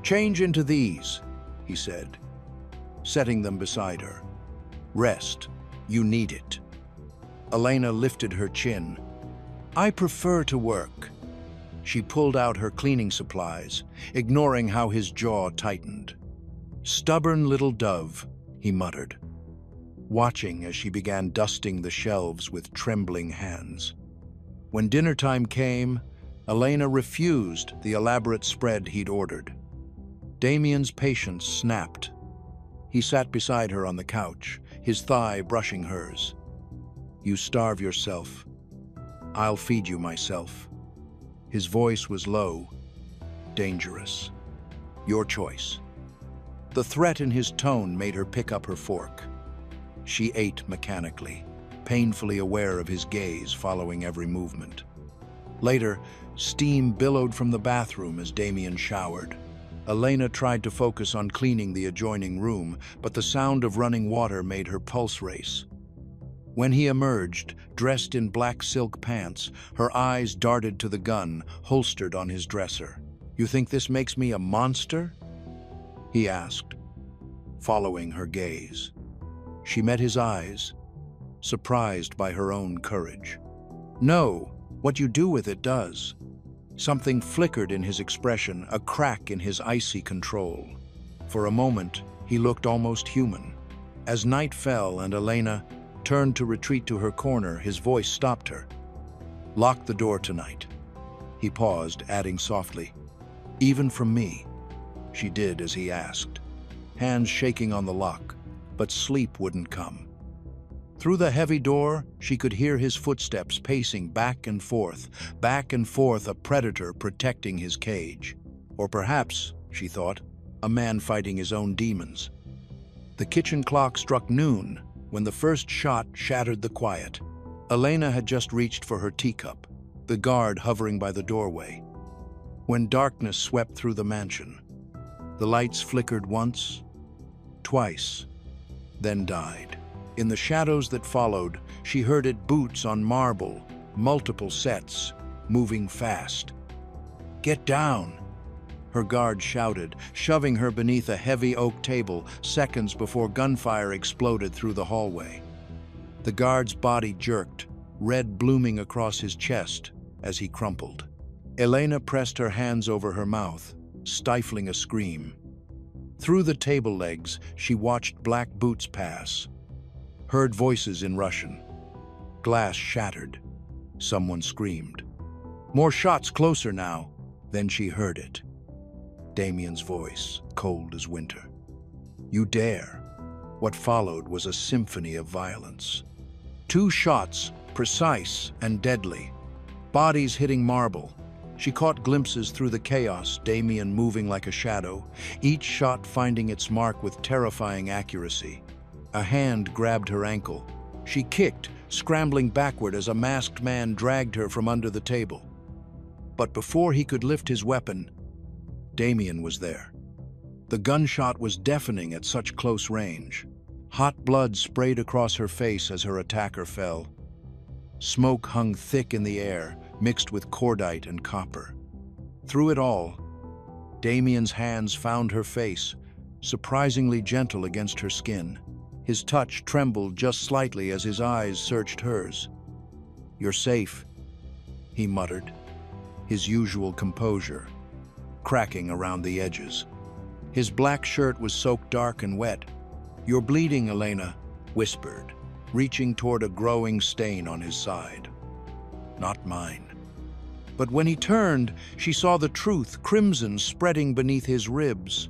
"Change into these," he said, setting them beside her. "Rest. You need it." Elena lifted her chin. "I prefer to work." She pulled out her cleaning supplies, ignoring how his jaw tightened. "Stubborn little dove," he muttered, watching as she began dusting the shelves with trembling hands. When dinner time came, Elena refused the elaborate spread he'd ordered. Damien's patience snapped. He sat beside her on the couch, his thigh brushing hers. "You starve yourself. I'll feed you myself." His voice was low, dangerous. "Your choice." The threat in his tone made her pick up her fork. She ate mechanically, painfully aware of his gaze following every movement. Later, steam billowed from the bathroom as Damien showered. Elena tried to focus on cleaning the adjoining room, but the sound of running water made her pulse race. When he emerged, dressed in black silk pants, her eyes darted to the gun, holstered on his dresser. "You think this makes me a monster?" he asked, following her gaze. She met his eyes, surprised by her own courage. "No, what you do with it does." Something flickered in his expression, a crack in his icy control. For a moment, he looked almost human. As night fell and Elena turned to retreat to her corner, his voice stopped her. Lock the door tonight." He paused, adding softly, "Even from me." She did as he asked, hands shaking on the lock, but sleep wouldn't come. Through the heavy door, she could hear his footsteps pacing back and forth, a predator protecting his cage. Or perhaps, she thought, a man fighting his own demons. The kitchen clock struck noon when the first shot shattered the quiet. Elena had just reached for her teacup, the guard hovering by the doorway. When darkness swept through the mansion, the lights flickered once, twice, then died. In the shadows that followed, she heard it boots on marble, multiple sets, moving fast. "Get down!" her guard shouted, shoving her beneath a heavy oak table seconds before gunfire exploded through the hallway. The guard's body jerked, red blooming across his chest as he crumpled. Elena pressed her hands over her mouth, stifling a scream. Through the table legs, she watched black boots pass, heard voices in Russian. Glass shattered. Someone screamed. More shots closer now. Then she heard it. Damien's voice, cold as winter. "You dare." What followed was a symphony of violence. 2 shots, precise and deadly. Bodies hitting marble. She caught glimpses through the chaos, Damien moving like a shadow, each shot finding its mark with terrifying accuracy. A hand grabbed her ankle. She kicked, scrambling backward as a masked man dragged her from under the table. But before he could lift his weapon, Damien was there. The gunshot was deafening at such close range. Hot blood sprayed across her face as her attacker fell. Smoke hung thick in the air, mixed with cordite and copper. Through it all, Damien's hands found her face, surprisingly gentle against her skin. His touch trembled just slightly as his eyes searched hers. "You're safe," he muttered, his usual composure cracking around the edges. His black shirt was soaked dark and wet. "You're bleeding, Elena," whispered, reaching toward a growing stain on his side. "Not mine." But when he turned, she saw the truth, crimson spreading beneath his ribs.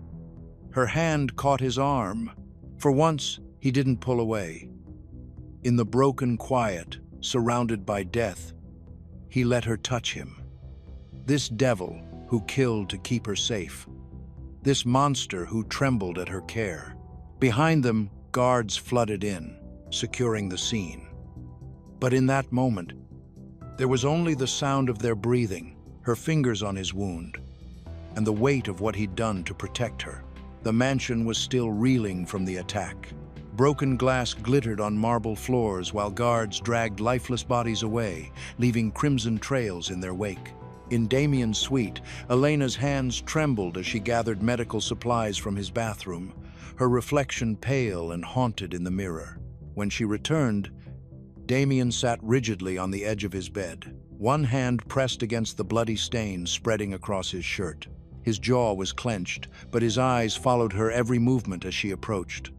Her hand caught his arm. For once, he didn't pull away. In the broken quiet, surrounded by death, he let her touch him. This devil who killed to keep her safe. This monster who trembled at her care. Behind them, guards flooded in, securing the scene. But in that moment, there was only the sound of their breathing, her fingers on his wound, and the weight of what he'd done to protect her. The mansion was still reeling from the attack. Broken glass glittered on marble floors while guards dragged lifeless bodies away, leaving crimson trails in their wake. In Damien's suite, Elena's hands trembled as she gathered medical supplies from his bathroom, her reflection pale and haunted in the mirror. When she returned, Damien sat rigidly on the edge of his bed, one hand pressed against the bloody stain spreading across his shirt. His jaw was clenched, but his eyes followed her every movement as she approached.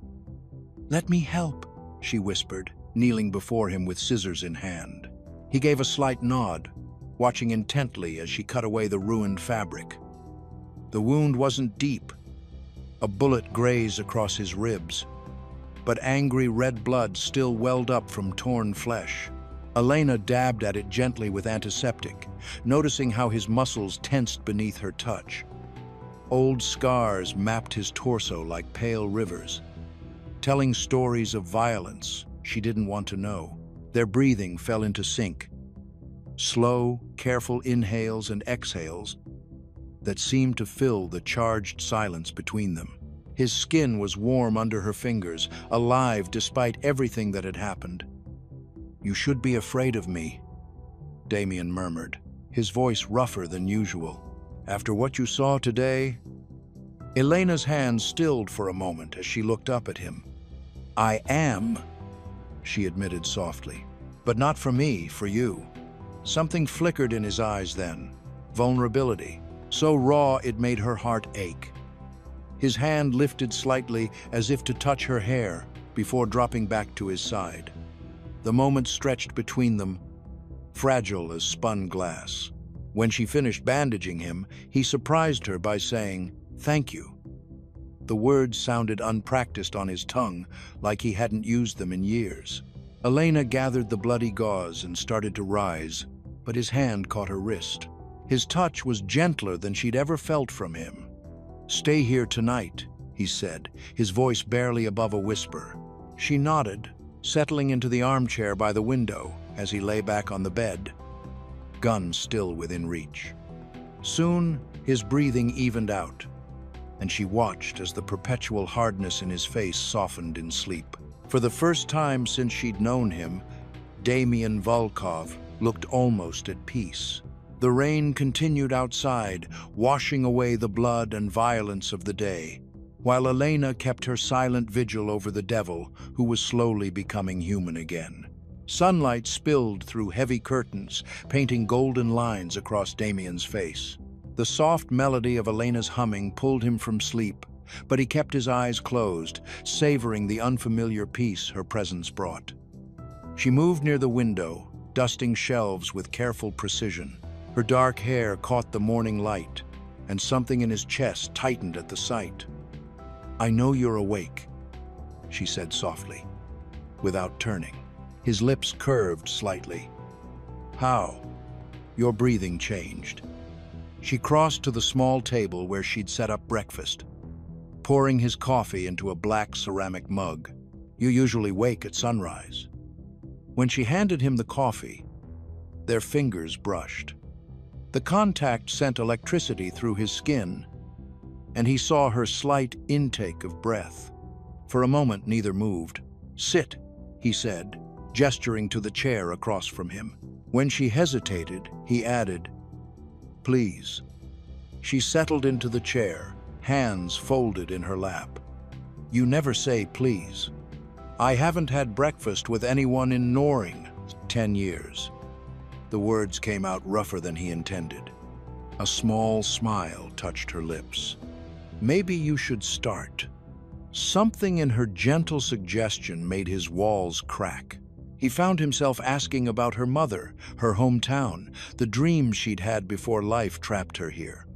"Let me help," she whispered, kneeling before him with scissors in hand. He gave a slight nod, watching intently as she cut away the ruined fabric. The wound wasn't deep. A bullet grazed across his ribs, but angry red blood still welled up from torn flesh. Elena dabbed at it gently with antiseptic, noticing how his muscles tensed beneath her touch. Old scars mapped his torso like pale rivers, telling stories of violence she didn't want to know. Their breathing fell into sync. Slow, careful inhales and exhales that seemed to fill the charged silence between them. His skin was warm under her fingers, alive despite everything that had happened. "You should be afraid of me," Damien murmured, his voice rougher than usual. "After what you saw today?" Elena's hands stilled for a moment as she looked up at him. "I am," she admitted softly. "But not for me, for you." Something flickered in his eyes then, vulnerability, so raw it made her heart ache. His hand lifted slightly as if to touch her hair before dropping back to his side. The moment stretched between them, fragile as spun glass. When she finished bandaging him, he surprised her by saying, "Thank you." The words sounded unpracticed on his tongue, like he hadn't used them in years. Elena gathered the bloody gauze and started to rise, but his hand caught her wrist. His touch was gentler than she'd ever felt from him. "Stay here tonight," he said, his voice barely above a whisper. She nodded, settling into the armchair by the window as he lay back on the bed, gun still within reach. Soon, his breathing evened out, and she watched as the perpetual hardness in his face softened in sleep. For the first time since she'd known him, Damian Volkov looked almost at peace. The rain continued outside, washing away the blood and violence of the day, while Elena kept her silent vigil over the devil who was slowly becoming human again. Sunlight spilled through heavy curtains, painting golden lines across Damian's face. The soft melody of Elena's humming pulled him from sleep, but he kept his eyes closed, savoring the unfamiliar peace her presence brought. She moved near the window, dusting shelves with careful precision. Her dark hair caught the morning light, and something in his chest tightened at the sight. "I know you're awake," she said softly, without turning. His lips curved slightly. "How?" Your breathing changed. She crossed to the small table where she'd set up breakfast, pouring his coffee into a black ceramic mug. "You usually wake at sunrise." When she handed him the coffee, their fingers brushed. The contact sent electricity through his skin, and he saw her slight intake of breath. For a moment, neither moved. "Sit," he said, gesturing to the chair across from him. When she hesitated, he added, "Please." She settled into the chair, hands folded in her lap. "You never say please." "I haven't had breakfast with anyone in Noring 10 years. The words came out rougher than he intended. A small smile touched her lips. "Maybe you should start." Something in her gentle suggestion made his walls crack. He found himself asking about her mother, her hometown, the dreams she'd had before life trapped her here.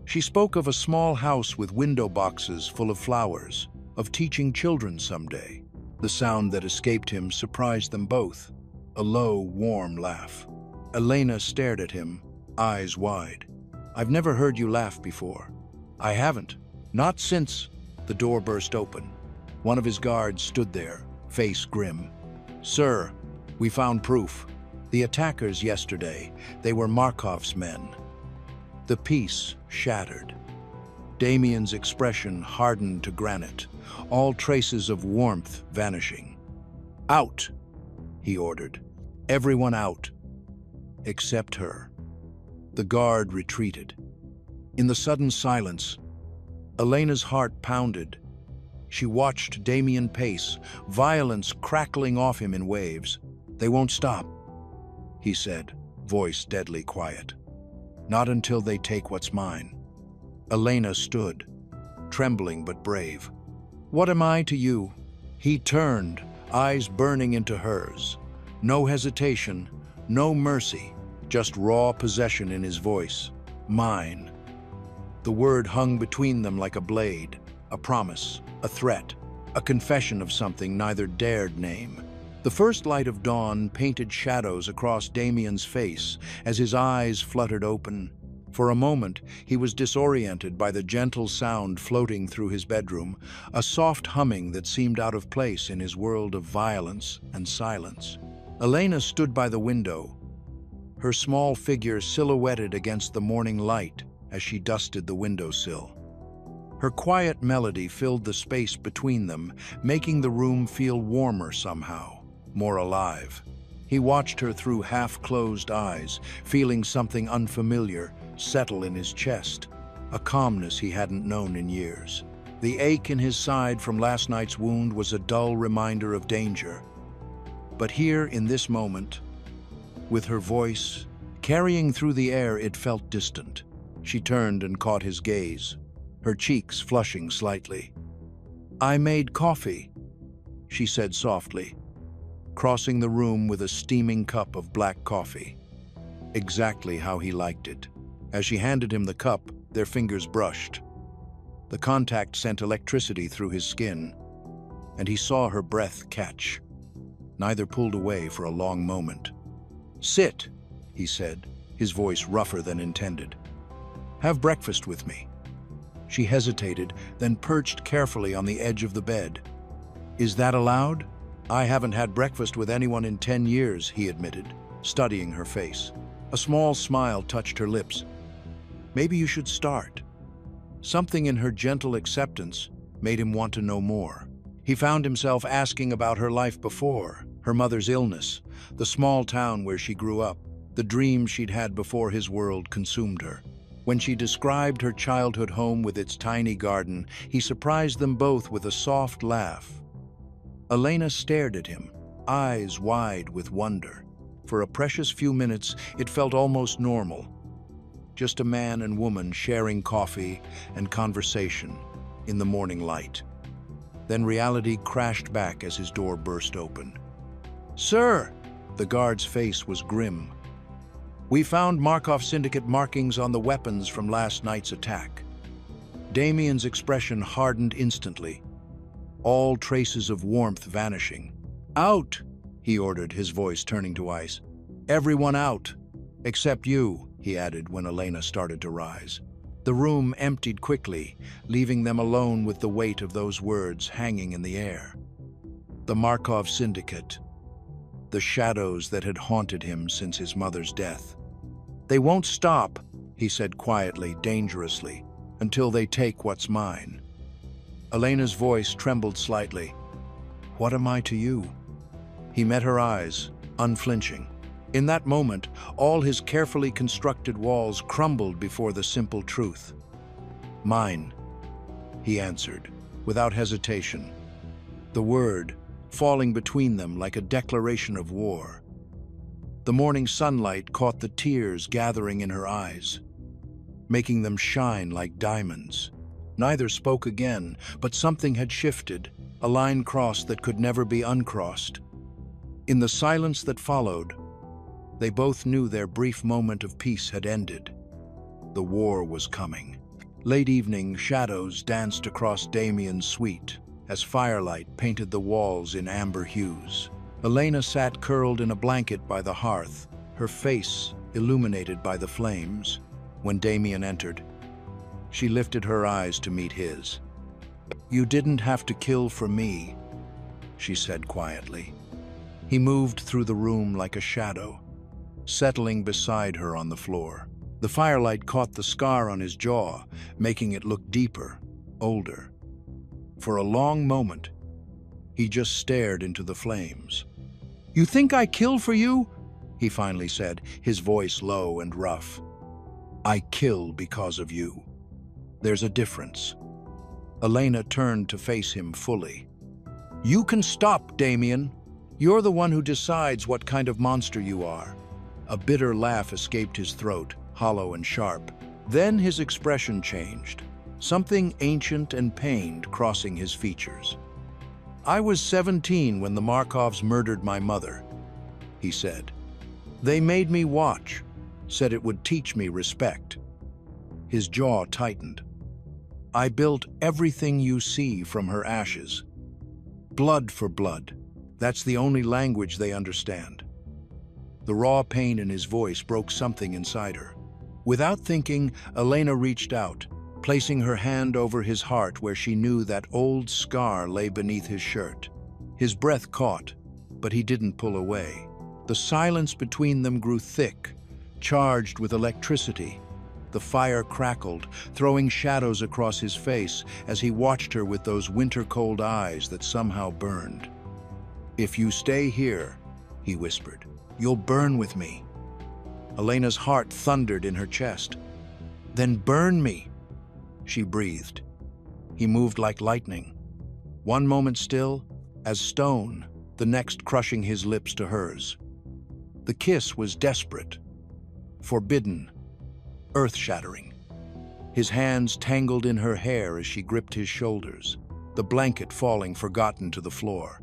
She spoke of a small house with window boxes full of flowers, of teaching children someday. The sound that escaped him surprised them both, a low, warm laugh. Elena stared at him, eyes wide. "I've never heard you laugh before." "I haven't. Not since." The door burst open. One of his guards stood there, face grim. "Sir, we found proof. The attackers yesterday, they were Markov's men." The peace shattered. Damian's expression hardened to granite, all traces of warmth vanishing. "Out," he ordered. "Everyone out. Except her." The guard retreated. In the sudden silence, Elena's heart pounded. She watched Damian pace, violence crackling off him in waves. "They won't stop," he said, voice deadly quiet. "Not until they take what's mine." Elena stood, trembling but brave. "What am I to you?" He turned, eyes burning into hers. No hesitation, no mercy, just raw possession in his voice. "Mine." The word hung between them like a blade, a promise, a threat, a confession of something neither dared name. The first light of dawn painted shadows across Damian's face as his eyes fluttered open. For a moment, he was disoriented by the gentle sound floating through his bedroom, a soft humming that seemed out of place in his world of violence and silence. Elena stood by the window, her small figure silhouetted against the morning light as she dusted the windowsill. Her quiet melody filled the space between them, making the room feel warmer somehow, more alive. He watched her through half-closed eyes, feeling something unfamiliar settle in his chest, a calmness he hadn't known in years. The ache in his side from last night's wound was a dull reminder of danger. But here, in this moment, with her voice carrying through the air, it felt distant. She turned and caught his gaze, her cheeks flushing slightly. "I made coffee," she said softly. crossing the room with a steaming cup of black coffee. Exactly how he liked it. As she handed him the cup, their fingers brushed. The contact sent electricity through his skin, and he saw her breath catch. Neither pulled away for a long moment. "Sit," he said, his voice rougher than intended. "Have breakfast with me." She hesitated, then perched carefully on the edge of the bed. "Is that allowed?" "I haven't had breakfast with anyone in 10 years, he admitted, studying her face. A small smile touched her lips. "Maybe you should start." Something in her gentle acceptance made him want to know more. He found himself asking about her life before, her mother's illness, the small town where she grew up, the dreams she'd had before his world consumed her. When she described her childhood home with its tiny garden, he surprised them both with a soft laugh. Elena stared at him, eyes wide with wonder. For a precious few minutes, it felt almost normal. Just a man and woman sharing coffee and conversation in the morning light. Then reality crashed back as his door burst open. "Sir!" The guard's face was grim. "We found Markov Syndicate markings on the weapons from last night's attack." Damien's expression hardened instantly, all traces of warmth vanishing. "Out!" he ordered, his voice turning to ice. "Everyone out! Except you," he added when Elena started to rise. The room emptied quickly, leaving them alone with the weight of those words hanging in the air. The Markov Syndicate. The shadows that had haunted him since his mother's death. "They won't stop," he said quietly, dangerously, "until they take what's mine." Elena's voice trembled slightly. "What am I to you?" He met her eyes, unflinching. In that moment, all his carefully constructed walls crumbled before the simple truth. "Mine," he answered, without hesitation. The word falling between them like a declaration of war. The morning sunlight caught the tears gathering in her eyes, making them shine like diamonds. Neither spoke again, but something had shifted, a line crossed that could never be uncrossed. In the silence that followed, they both knew their brief moment of peace had ended. The war was coming. Late evening shadows danced across Damien's suite as firelight painted the walls in amber hues. Elena sat curled in a blanket by the hearth, her face illuminated by the flames. When Damien entered, she lifted her eyes to meet his. "You didn't have to kill for me," she said quietly. He moved through the room like a shadow, settling beside her on the floor. The firelight caught the scar on his jaw, making it look deeper, older. For a long moment, he just stared into the flames. "You think I kill for you?" he finally said, his voice low and rough. "I kill because of you. There's a difference." Elena turned to face him fully. "You can stop, Damien. You're the one who decides what kind of monster you are." A bitter laugh escaped his throat, hollow and sharp. Then his expression changed, something ancient and pained crossing his features. "I was 17 when the Markovs murdered my mother," he said. "They made me watch, said it would teach me respect." His jaw tightened. "I built everything you see from her ashes. Blood for blood. That's the only language they understand." The raw pain in his voice broke something inside her. Without thinking, Elena reached out, placing her hand over his heart where she knew that old scar lay beneath his shirt. His breath caught, but he didn't pull away. The silence between them grew thick, charged with electricity. The fire crackled, throwing shadows across his face as he watched her with those winter-cold eyes that somehow burned. "If you stay here," he whispered, "you'll burn with me." Elena's heart thundered in her chest. "Then burn me," she breathed. He moved like lightning. One moment still, as stone, the next crushing his lips to hers. The kiss was desperate, forbidden, earth-shattering. His hands tangled in her hair as she gripped his shoulders, the blanket falling forgotten to the floor.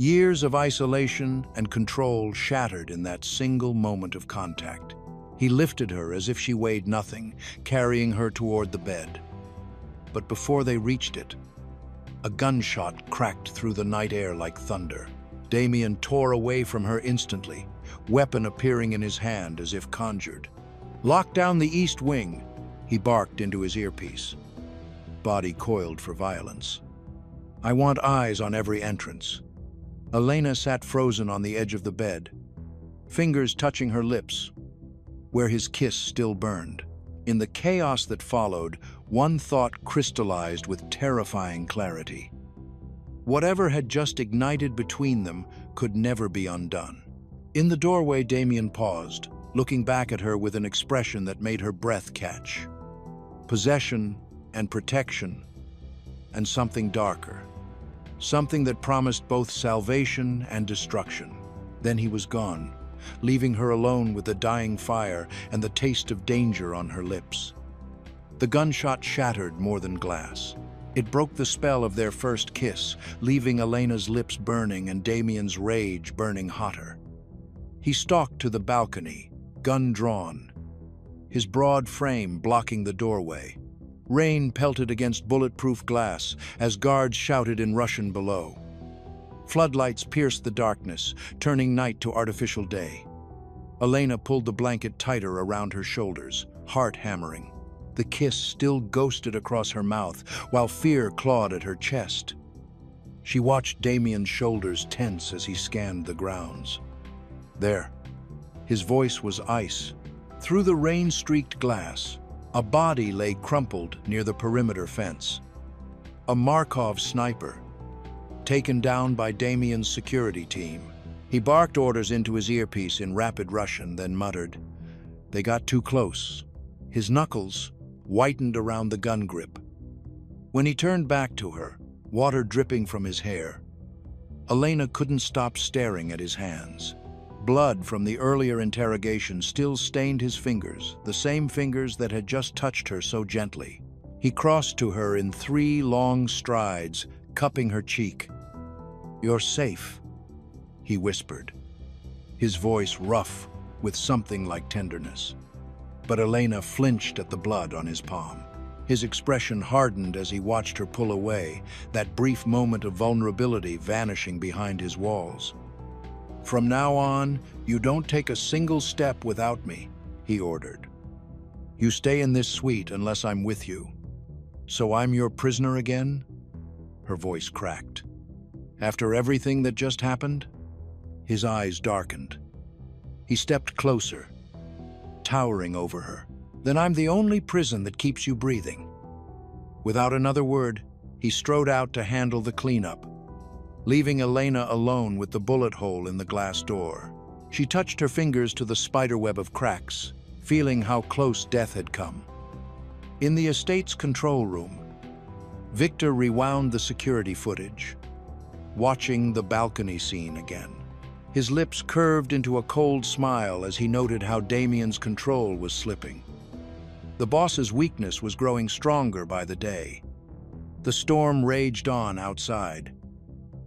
Years of isolation and control shattered in that single moment of contact. He lifted her as if she weighed nothing, carrying her toward the bed. But before they reached it, a gunshot cracked through the night air like thunder. Damien tore away from her instantly, weapon appearing in his hand as if conjured. "Lock down the east wing," he barked into his earpiece. Body coiled for violence. "I want eyes on every entrance." Elena sat frozen on the edge of the bed, fingers touching her lips, where his kiss still burned. In the chaos that followed, one thought crystallized with terrifying clarity. Whatever had just ignited between them could never be undone. In the doorway, Damien paused, looking back at her with an expression that made her breath catch. Possession and protection, and something darker. Something that promised both salvation and destruction. Then he was gone, leaving her alone with the dying fire and the taste of danger on her lips. The gunshot shattered more than glass. It broke the spell of their first kiss, leaving Elena's lips burning and Damien's rage burning hotter. He stalked to the balcony, gun drawn, his broad frame blocking the doorway. Rain pelted against bulletproof glass as guards shouted in Russian below. Floodlights pierced the darkness, turning night to artificial day. Elena pulled the blanket tighter around her shoulders, heart hammering. The kiss still ghosted across her mouth, while fear clawed at her chest. She watched Damien's shoulders tense as he scanned the grounds. There, his voice was ice. Through the rain-streaked glass, a body lay crumpled near the perimeter fence. A Markov sniper, taken down by Damien's security team. He barked orders into his earpiece in rapid Russian, then muttered, "They got too close." His knuckles whitened around the gun grip. When he turned back to her, water dripping from his hair, Elena couldn't stop staring at his hands. Blood from the earlier interrogation still stained his fingers, the same fingers that had just touched her so gently. He crossed to her in 3 long strides, cupping her cheek. "You're safe," he whispered, his voice rough with something like tenderness. But Elena flinched at the blood on his palm. His expression hardened as he watched her pull away, that brief moment of vulnerability vanishing behind his walls. "From now on, you don't take a single step without me," he ordered. "You stay in this suite unless I'm with you." "So I'm your prisoner again?" Her voice cracked. "After everything that just happened?" His eyes darkened. He stepped closer, towering over her. "Then I'm the only prison that keeps you breathing." Without another word, he strode out to handle the cleanup, leaving Elena alone with the bullet hole in the glass door. She touched her fingers to the spiderweb of cracks, feeling how close death had come. In the estate's control room, Victor rewound the security footage, watching the balcony scene again. His lips curved into a cold smile as he noted how Damien's control was slipping. The boss's weakness was growing stronger by the day. The storm raged on outside,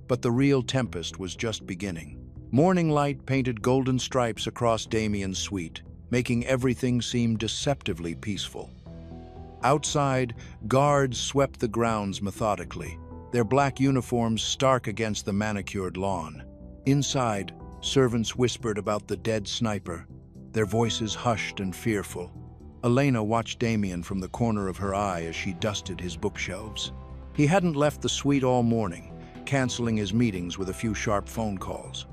but the real tempest was just beginning. Morning light painted golden stripes across Damien's suite, making everything seem deceptively peaceful. Outside, guards swept the grounds methodically, their black uniforms stark against the manicured lawn. Inside, servants whispered about the dead sniper, their voices hushed and fearful. Elena watched Damien from the corner of her eye as she dusted his bookshelves. He hadn't left the suite all morning, canceling his meetings with a few sharp phone calls.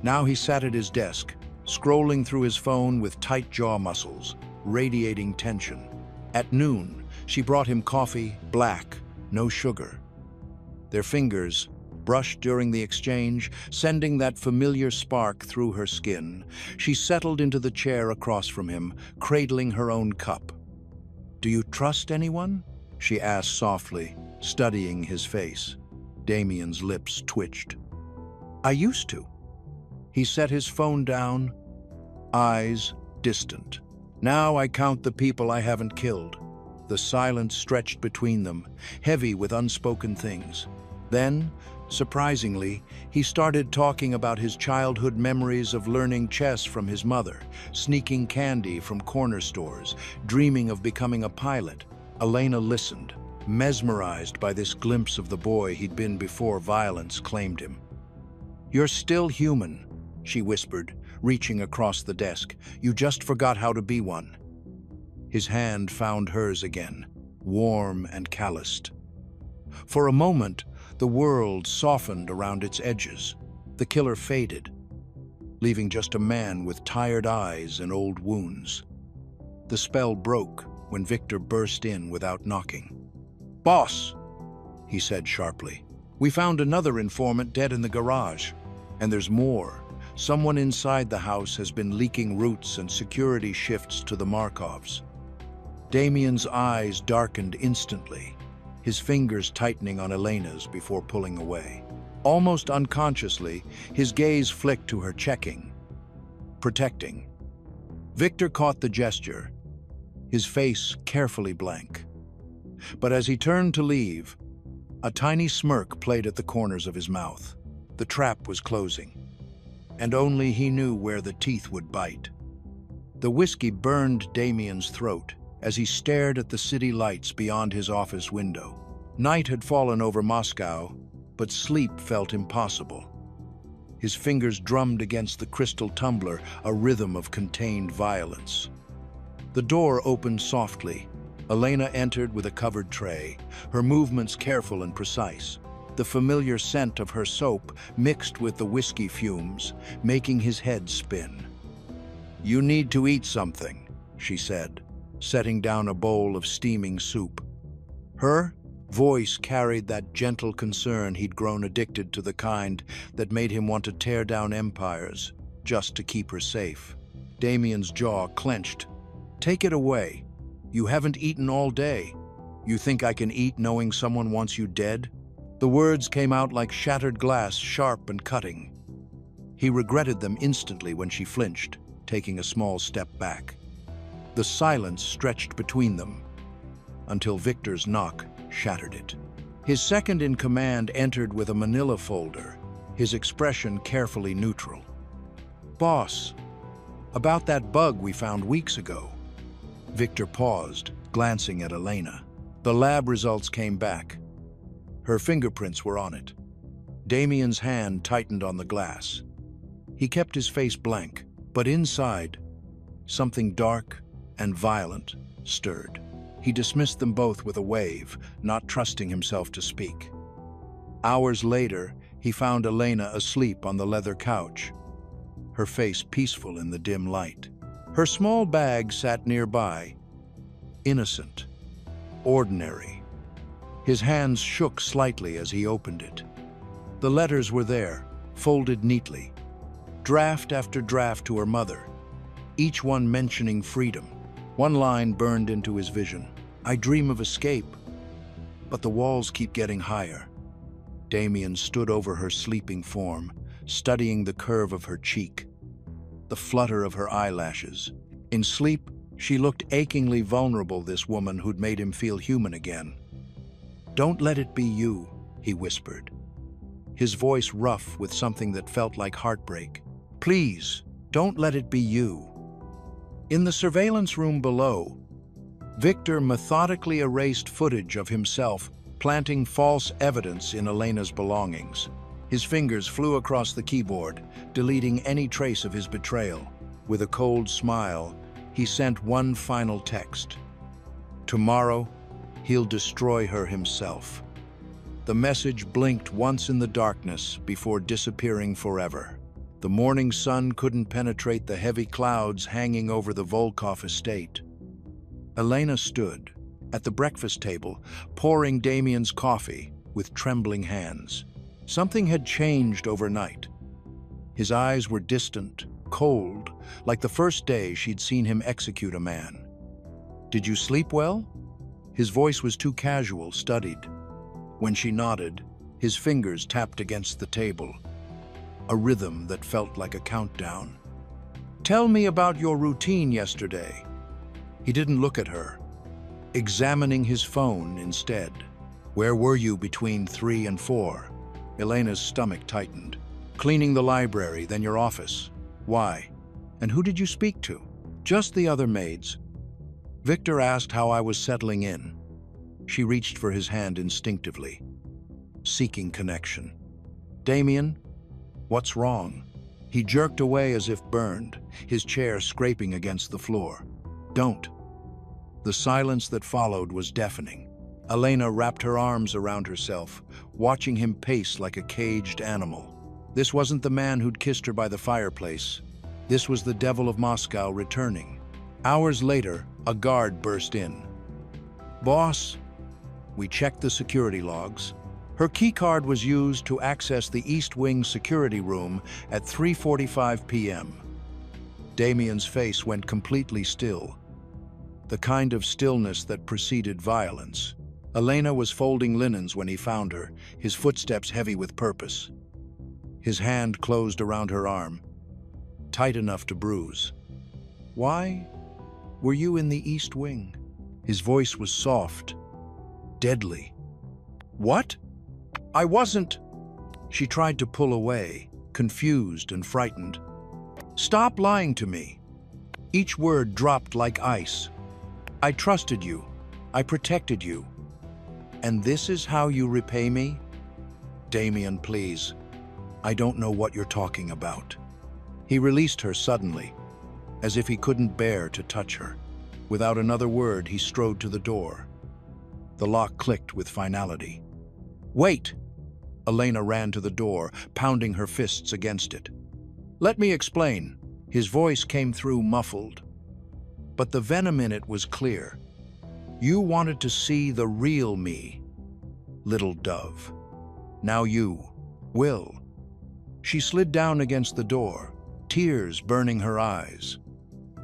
Now he sat at his desk, scrolling through his phone with tight jaw muscles, radiating tension. At noon, she brought him coffee, black, no sugar. Their fingers brushed during the exchange, sending that familiar spark through her skin. She settled into the chair across from him, cradling her own cup. "Do you trust anyone?" she asked softly, studying his face. Damien's lips twitched. "I used to." He set his phone down, eyes distant. "Now I count the people I haven't killed." The silence stretched between them, heavy with unspoken things. Then, Surprisingly, he started talking about his childhood memories of learning chess from his mother, sneaking candy from corner stores, dreaming of becoming a pilot. Elena listened, mesmerized by this glimpse of the boy he'd been before violence claimed him. "You're still human," she whispered, reaching across the desk. "You just forgot how to be one." His hand found hers again, warm and calloused. For a moment, the world softened around its edges. The killer faded, leaving just a man with tired eyes and old wounds. The spell broke when Victor burst in without knocking. "Boss," he said sharply, "we found another informant dead in the garage. And there's more. Someone inside the house has been leaking routes and security shifts to the Markovs." Damien's eyes darkened instantly, his fingers tightening on Elena's before pulling away. Almost unconsciously, his gaze flicked to her, checking, protecting. Victor caught the gesture, his face carefully blank. But as he turned to leave, a tiny smirk played at the corners of his mouth. The trap was closing, and only he knew where the teeth would bite. The whiskey burned Damien's throat as he stared at the city lights beyond his office window. Night had fallen over Moscow, but sleep felt impossible. His fingers drummed against the crystal tumbler, a rhythm of contained violence. The door opened softly. Elena entered with a covered tray, her movements careful and precise. The familiar scent of her soap mixed with the whiskey fumes, making his head spin. "You need to eat something," she said, setting down a bowl of steaming soup. Her voice carried that gentle concern he'd grown addicted to, the kind that made him want to tear down empires just to keep her safe. Damien's jaw clenched. "Take it away. You haven't eaten all day. You think I can eat knowing someone wants you dead?" The words came out like shattered glass, sharp and cutting. He regretted them instantly when she flinched, taking a small step back. The silence stretched between them until Victor's knock shattered it. His second-in-command entered with a manila folder, his expression carefully neutral. "Boss, about that bug we found weeks ago." Victor paused, glancing at Elena. The lab results came back. Her fingerprints were on it. Damien's hand tightened on the glass. He kept his face blank, but inside, something dark and violent stirred. He dismissed them both with a wave, not trusting himself to speak. Hours later, he found Elena asleep on the leather couch, her face peaceful in the dim light. Her small bag sat nearby, innocent, ordinary. His hands shook slightly as he opened it. The letters were there, folded neatly, draft after draft to her mother, each one mentioning freedom. One line burned into his vision. "I dream of escape, but the walls keep getting higher." Damien stood over her sleeping form, studying the curve of her cheek, the flutter of her eyelashes. In sleep, she looked achingly vulnerable, this woman who'd made him feel human again. "Don't let it be you," he whispered, his voice rough with something that felt like heartbreak. "Please, don't let it be you." In the surveillance room below, Victor methodically erased footage of himself planting false evidence in Elena's belongings. His fingers flew across the keyboard, deleting any trace of his betrayal. With a cold smile, he sent one final text. "Tomorrow, he'll destroy her himself." The message blinked once in the darkness before disappearing forever. The morning sun couldn't penetrate the heavy clouds hanging over the Volkov estate. Elena stood at the breakfast table, pouring Damien's coffee with trembling hands. Something had changed overnight. His eyes were distant, cold, like the first day she'd seen him execute a man. "Did you sleep well?" His voice was too casual, studied. When she nodded, his fingers tapped against the table, a rhythm that felt like a countdown. "Tell me about your routine yesterday." He didn't look at her, examining his phone instead. "Where were you between 3 and 4? Elena's stomach tightened. Cleaning the library, then your office. Why? And who did you speak to? Just the other maids. Victor asked how I was settling in. She reached for his hand instinctively, seeking connection. Damien, what's wrong? He jerked away as if burned, his chair scraping against the floor. Don't. The silence that followed was deafening. Elena wrapped her arms around herself, watching him pace like a caged animal. This wasn't the man who'd kissed her by the fireplace. This was the devil of Moscow returning. Hours later, a guard burst in. Boss, we checked the security logs. Her keycard was used to access the East Wing security room at 3:45 p.m. Damien's face went completely still, the kind of stillness that preceded violence. Elena was folding linens when he found her, his footsteps heavy with purpose. His hand closed around her arm, tight enough to bruise. Why were you in the East Wing? His voice was soft, deadly. What? I wasn't. She tried to pull away, confused and frightened. Stop lying to me. Each word dropped like ice. I trusted you. I protected you. And this is how you repay me? Damien, please. I don't know what you're talking about. He released her suddenly, as if he couldn't bear to touch her. Without another word, he strode to the door. The lock clicked with finality. Wait! Elena ran to the door, pounding her fists against it. Let me explain. His voice came through muffled, but the venom in it was clear. You wanted to see the real me, little dove. Now you will. She slid down against the door, tears burning her eyes.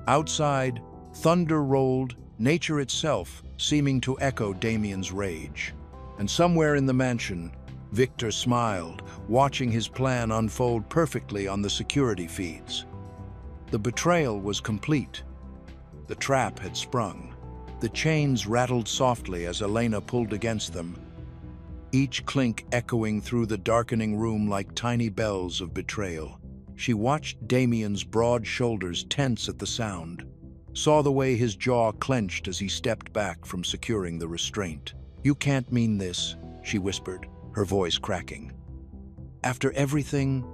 Outside, thunder rolled, nature itself seeming to echo Damien's rage. And somewhere in the mansion, Victor smiled, watching his plan unfold perfectly on the security feeds. The betrayal was complete. The trap had sprung. The chains rattled softly as Elena pulled against them, each clink echoing through the darkening room like tiny bells of betrayal. She watched Damien's broad shoulders tense at the sound, saw the way his jaw clenched as he stepped back from securing the restraint. You can't mean this, she whispered, her voice cracking. After everything,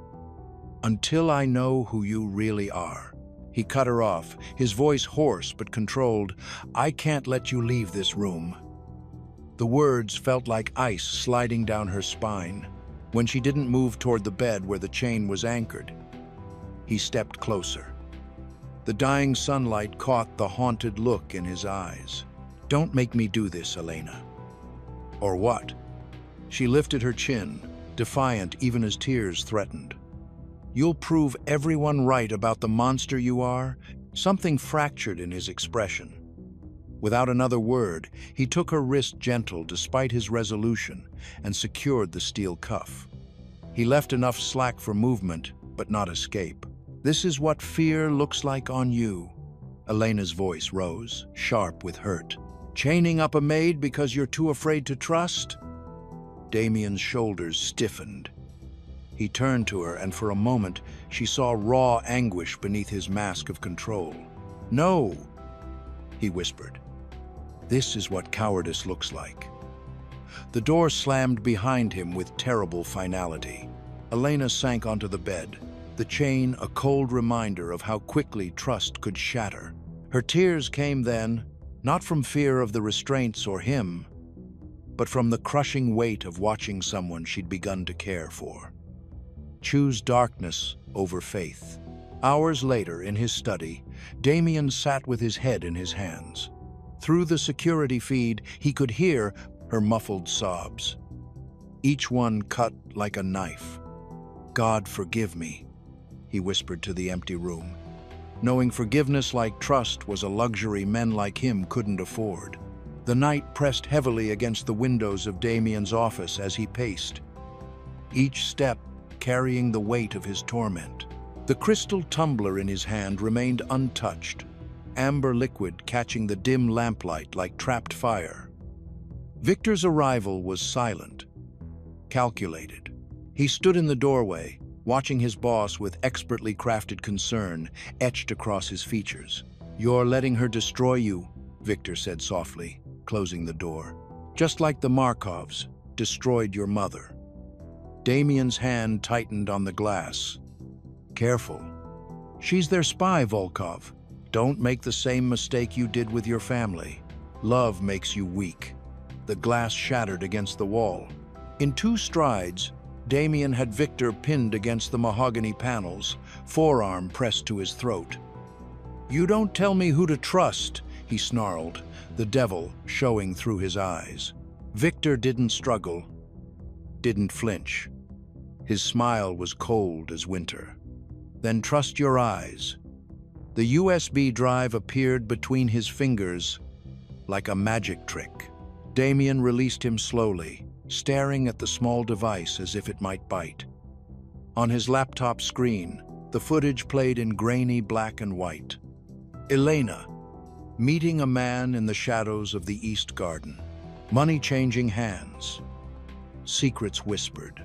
until I know who you really are. He cut her off, his voice hoarse but controlled. I can't let you leave this room. The words felt like ice sliding down her spine. When she didn't move toward the bed where the chain was anchored, he stepped closer. The dying sunlight caught the haunted look in his eyes. Don't make me do this, Elena. Or what? She lifted her chin, defiant even as tears threatened. You'll prove everyone right about the monster you are? Something fractured in his expression. Without another word, he took her wrist gentle despite his resolution and secured the steel cuff. He left enough slack for movement, but not escape. This is what fear looks like on you. Elena's voice rose, sharp with hurt. Chaining up a maid because you're too afraid to trust? Damien's shoulders stiffened. He turned to her, and for a moment, she saw raw anguish beneath his mask of control. No, he whispered. This is what cowardice looks like. The door slammed behind him with terrible finality. Elena sank onto the bed, the chain a cold reminder of how quickly trust could shatter. Her tears came then, not from fear of the restraints or him, but from the crushing weight of watching someone she'd begun to care for. Choose darkness over faith. Hours later, in his study, Damien sat with his head in his hands. Through the security feed, he could hear her muffled sobs, each one cut like a knife. God forgive me, he whispered to the empty room, knowing forgiveness like trust was a luxury men like him couldn't afford. The night pressed heavily against the windows of Damien's office as he paced, each step carrying the weight of his torment. The crystal tumbler in his hand remained untouched, amber liquid catching the dim lamplight like trapped fire. Victor's arrival was silent, calculated. He stood in the doorway, watching his boss with expertly crafted concern etched across his features. "You're letting her destroy you," Victor said softly, closing the door. "Just like the Markovs destroyed your mother." Damien's hand tightened on the glass. "Careful. She's their spy, Volkov. Don't make the same mistake you did with your family. Love makes you weak." The glass shattered against the wall. In 2 strides, Damien had Victor pinned against the mahogany panels, forearm pressed to his throat. "You don't tell me who to trust," he snarled, the devil showing through his eyes. Victor didn't struggle, didn't flinch. His smile was cold as winter. "Then trust your eyes." The USB drive appeared between his fingers like a magic trick. Damien released him slowly, staring at the small device as if it might bite. On his laptop screen, the footage played in grainy black and white. Elena, meeting a man in the shadows of the East Garden. Money changing hands. Secrets whispered.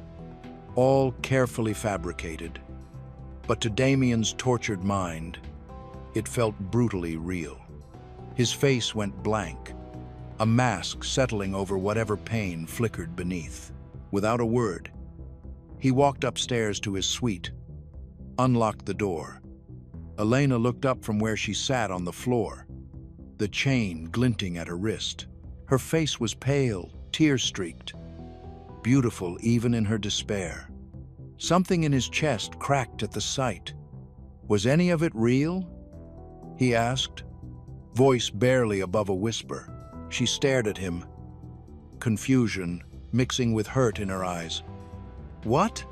All carefully fabricated. But to Damien's tortured mind, it felt brutally real. His face went blank, a mask settling over whatever pain flickered beneath. Without a word, he walked upstairs to his suite, unlocked the door. Elena looked up from where she sat on the floor, the chain glinting at her wrist. Her face was pale, tear-streaked, beautiful even in her despair. Something in his chest cracked at the sight. "Was any of it real?" he asked, voice barely above a whisper. She stared at him, confusion mixing with hurt in her eyes. "What?"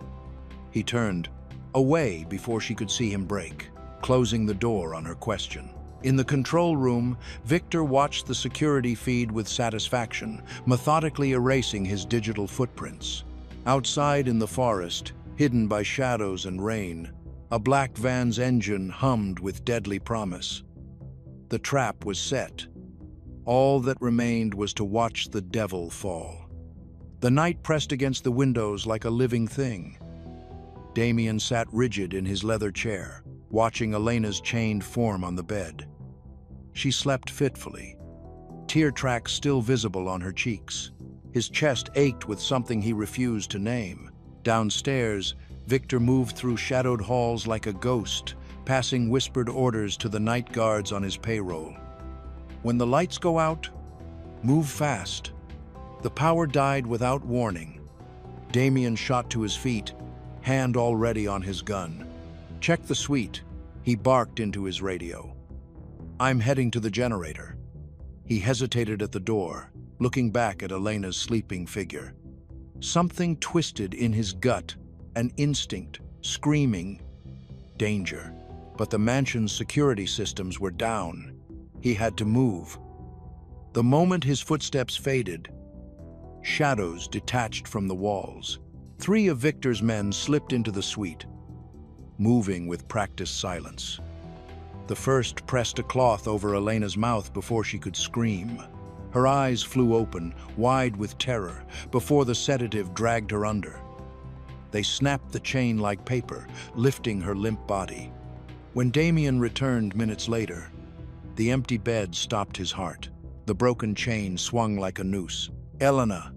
He turned away before she could see him break, closing the door on her question. In the control room, Victor watched the security feed with satisfaction, methodically erasing his digital footprints. Outside in the forest, hidden by shadows and rain, a black van's engine hummed with deadly promise. The trap was set. All that remained was to watch the devil fall. The night pressed against the windows like a living thing. Damien sat rigid in his leather chair, watching Elena's chained form on the bed. She slept fitfully, tear tracks still visible on her cheeks. His chest ached with something he refused to name. Downstairs, Victor moved through shadowed halls like a ghost, passing whispered orders to the night guards on his payroll. "When the lights go out, move fast." The power died without warning. Damien shot to his feet, hand already on his gun. "Check the suite," he barked into his radio. "I'm heading to the generator." He hesitated at the door, looking back at Elena's sleeping figure. Something twisted in his gut, an instinct, screaming, danger. But the mansion's security systems were down. He had to move. The moment his footsteps faded, shadows detached from the walls. 3 of Victor's men slipped into the suite, moving with practiced silence. The first pressed a cloth over Elena's mouth before she could scream. Her eyes flew open, wide with terror, before the sedative dragged her under. They snapped the chain like paper, lifting her limp body. When Damien returned minutes later, the empty bed stopped his heart. The broken chain swung like a noose. "Elena!"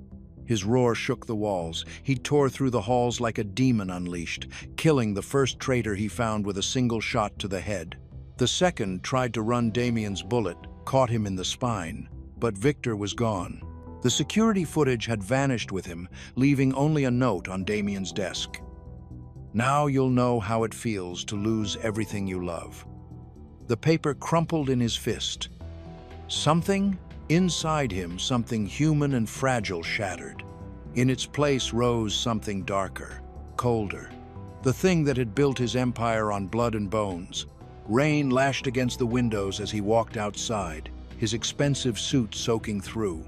His roar shook the walls. He tore through the halls like a demon unleashed, killing the first traitor he found with a single shot to the head. The second tried to run Damien's bullet, caught him in the spine, but Victor was gone. The security footage had vanished with him, leaving only a note on Damien's desk. "Now you'll know how it feels to lose everything you love." The paper crumpled in his fist. Something inside him, something human and fragile, shattered. In its place rose something darker, colder. The thing that had built his empire on blood and bones. Rain lashed against the windows as he walked outside, his expensive suit soaking through.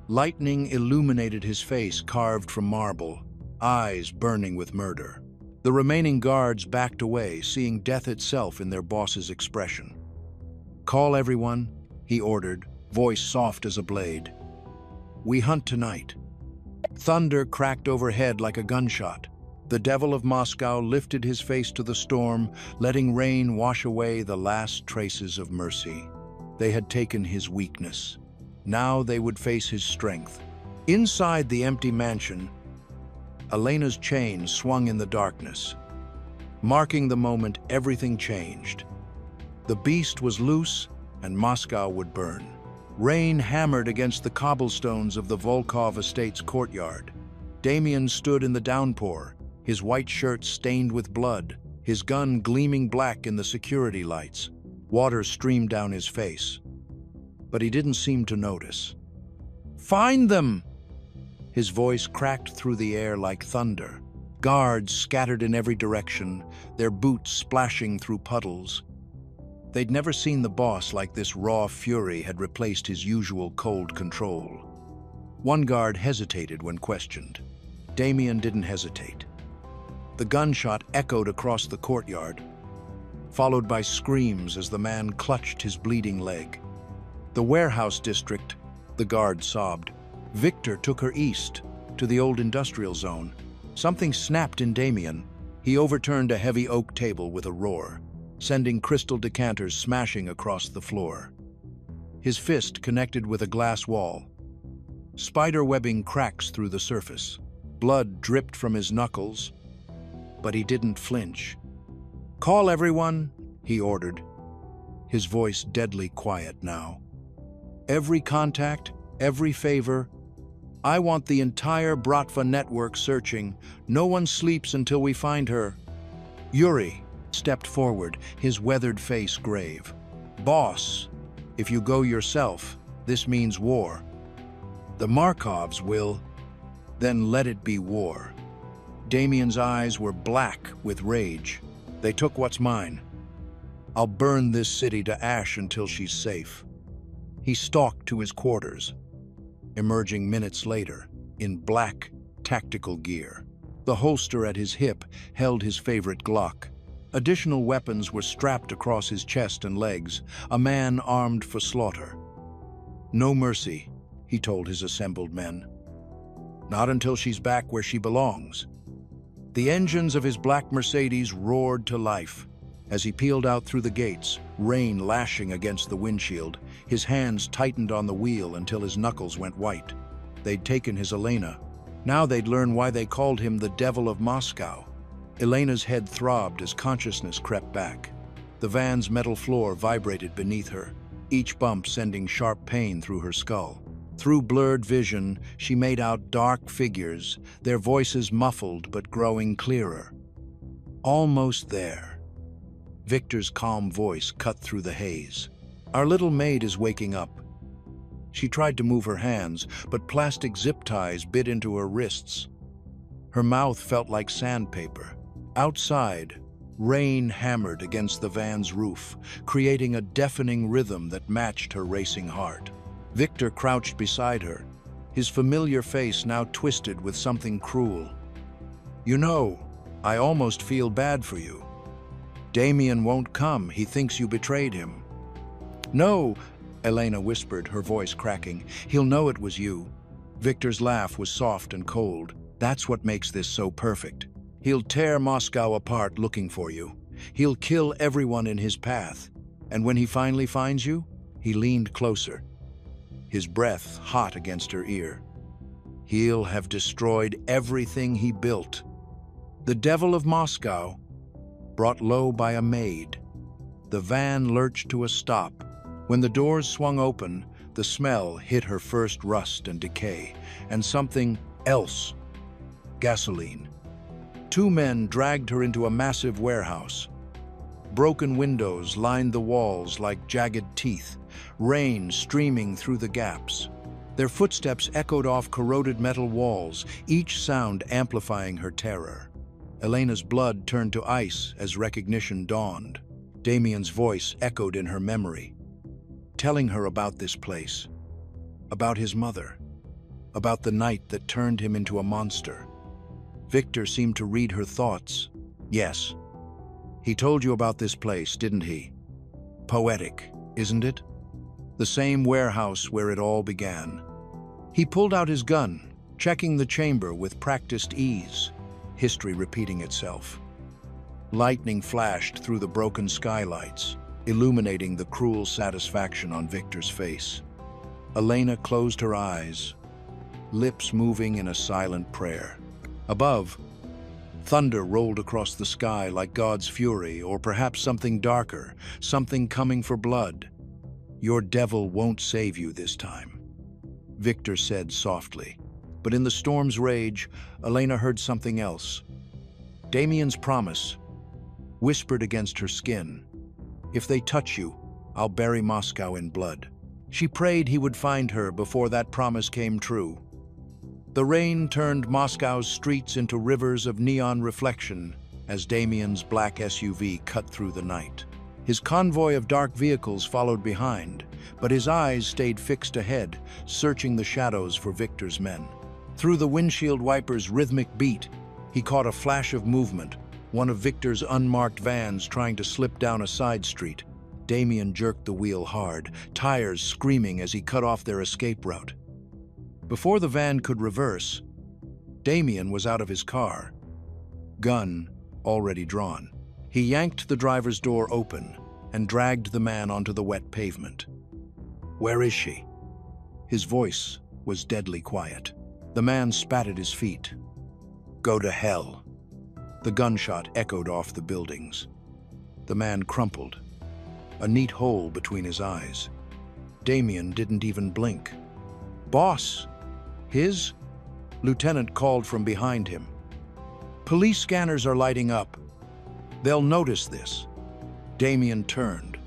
Lightning illuminated his face carved from marble, eyes burning with murder. The remaining guards backed away, seeing death itself in their boss's expression. "Call everyone," he ordered, voice soft as a blade. "We hunt tonight." Thunder cracked overhead like a gunshot. The devil of Moscow lifted his face to the storm, letting rain wash away the last traces of mercy. They had taken his weakness. Now they would face his strength. Inside the empty mansion, Elena's chain swung in the darkness. Marking the moment everything changed. The beast was loose, and Moscow would burn. Rain hammered against the cobblestones of the Volkov estate's courtyard. Damien stood in the downpour, his white shirt stained with blood, his gun gleaming black in the security lights. Water streamed down his face. But he didn't seem to notice. "Find them!" His voice cracked through the air like thunder. Guards scattered in every direction, their boots splashing through puddles. They'd never seen the boss like this raw fury had replaced his usual cold control. One guard hesitated when questioned. Damien didn't hesitate. The gunshot echoed across the courtyard, followed by screams as the man clutched his bleeding leg. "The warehouse district," the guard sobbed. "Victor took her east, to the old industrial zone." Something snapped in Damien. He overturned a heavy oak table with a roar, sending crystal decanters smashing across the floor. His fist connected with a glass wall. Spider webbing cracks through the surface. Blood dripped from his knuckles, but he didn't flinch. "Call everyone," he ordered, his voice deadly quiet now. "Every contact, every favor. I want the entire Bratva network searching. No one sleeps until we find her." Yuri stepped forward, his weathered face grave. "Boss, if you go yourself, this means war. The Markovs will, then let it be war." Damien's eyes were black with rage. "They took what's mine. I'll burn this city to ash until she's safe." He stalked to his quarters, emerging minutes later in black, tactical gear. The holster at his hip held his favorite Glock. Additional weapons were strapped across his chest and legs, a man armed for slaughter. "No mercy," he told his assembled men. "Not until she's back where she belongs." The engines of his black Mercedes roared to life. As he peeled out through the gates, rain lashing against the windshield, his hands tightened on the wheel until his knuckles went white. They'd taken his Elena. Now they'd learn why they called him the Devil of Moscow. Elena's head throbbed as consciousness crept back. The van's metal floor vibrated beneath her, each bump sending sharp pain through her skull. Through blurred vision, she made out dark figures, their voices muffled but growing clearer. "Almost there." Victor's calm voice cut through the haze. "Our little maid is waking up." She tried to move her hands, but plastic zip ties bit into her wrists. Her mouth felt like sandpaper. Outside, rain hammered against the van's roof, creating a deafening rhythm that matched her racing heart. Victor crouched beside her, his familiar face now twisted with something cruel. "You know, I almost feel bad for you. Damien won't come. He thinks you betrayed him." "No," Elena whispered, her voice cracking. "He'll know it was you." Victor's laugh was soft and cold. "That's what makes this so perfect. He'll tear Moscow apart looking for you. He'll kill everyone in his path. And when he finally finds you," he leaned closer, his breath hot against her ear, "he'll have destroyed everything he built." The Devil of Moscow, brought low by a maid. The van lurched to a stop. When the doors swung open, the smell hit her first rust and decay, and something else. Gasoline. Two men dragged her into a massive warehouse. Broken windows lined the walls like jagged teeth, rain streaming through the gaps. Their footsteps echoed off corroded metal walls, each sound amplifying her terror. Elena's blood turned to ice as recognition dawned. Damien's voice echoed in her memory, telling her about this place, about his mother, about the night that turned him into a monster. Victor seemed to read her thoughts. "Yes, he told you about this place, didn't he? Poetic, isn't it? The same warehouse where it all began." He pulled out his gun, checking the chamber with practiced ease. history repeating itself. Lightning flashed through the broken skylights, illuminating the cruel satisfaction on Victor's face. Elena closed her eyes, lips moving in a silent prayer. Above, thunder rolled across the sky like God's fury, or perhaps something darker, something coming for blood. "Your devil won't save you this time," Victor said softly. But in the storm's rage, Elena heard something else. Damien's promise, whispered against her skin. "If they touch you, I'll bury Moscow in blood." She prayed he would find her before that promise came true. The rain turned Moscow's streets into rivers of neon reflection as Damien's black SUV cut through the night. His convoy of dark vehicles followed behind, but his eyes stayed fixed ahead, searching the shadows for Victor's men. Through the windshield wiper's rhythmic beat, he caught a flash of movement, one of Victor's unmarked vans trying to slip down a side street. Damien jerked the wheel hard, tires screaming as he cut off their escape route. Before the van could reverse, Damien was out of his car, gun already drawn. He yanked the driver's door open and dragged the man onto the wet pavement. "Where is she?" His voice was deadly quiet. The man spat at his feet. "Go to hell." The gunshot echoed off the buildings. The man crumpled, a neat hole between his eyes. Damien didn't even blink. "Boss!" His lieutenant called from behind him. "Police scanners are lighting up. They'll notice this." Damien turned,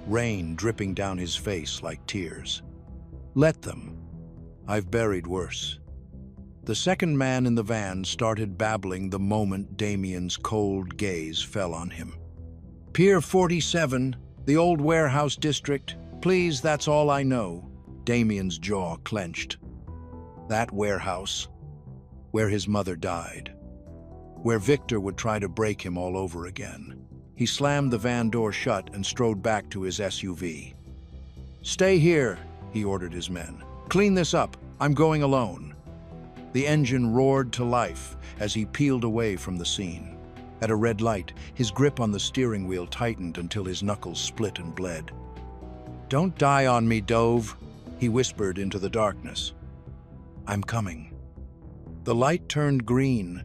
rain dripping down his face like tears. "Let them. I've buried worse." The second man in the van started babbling the moment Damien's cold gaze fell on him. "Pier 47, the old warehouse district. Please, that's all I know." Damien's jaw clenched. That warehouse, where his mother died, where Victor would try to break him all over again. He slammed the van door shut and strode back to his SUV. "Stay here," he ordered his men. "Clean this up. I'm going alone." The engine roared to life as he peeled away from the scene. At a red light, his grip on the steering wheel tightened until his knuckles split and bled. "Don't die on me, Dove," he whispered into the darkness. "I'm coming." The light turned green,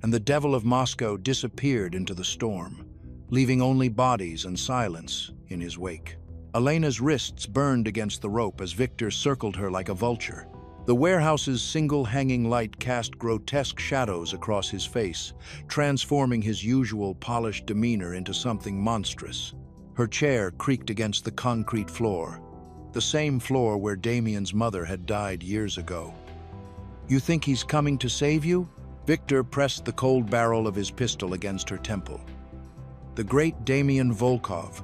and the devil of Moscow disappeared into the storm, leaving only bodies and silence in his wake. Elena's wrists burned against the rope as Victor circled her like a vulture. The warehouse's single hanging light cast grotesque shadows across his face, transforming his usual polished demeanor into something monstrous. Her chair creaked against the concrete floor, the same floor where Damien's mother had died years ago. "You think he's coming to save you?" Victor pressed the cold barrel of his pistol against her temple. "The great Damien Volkov,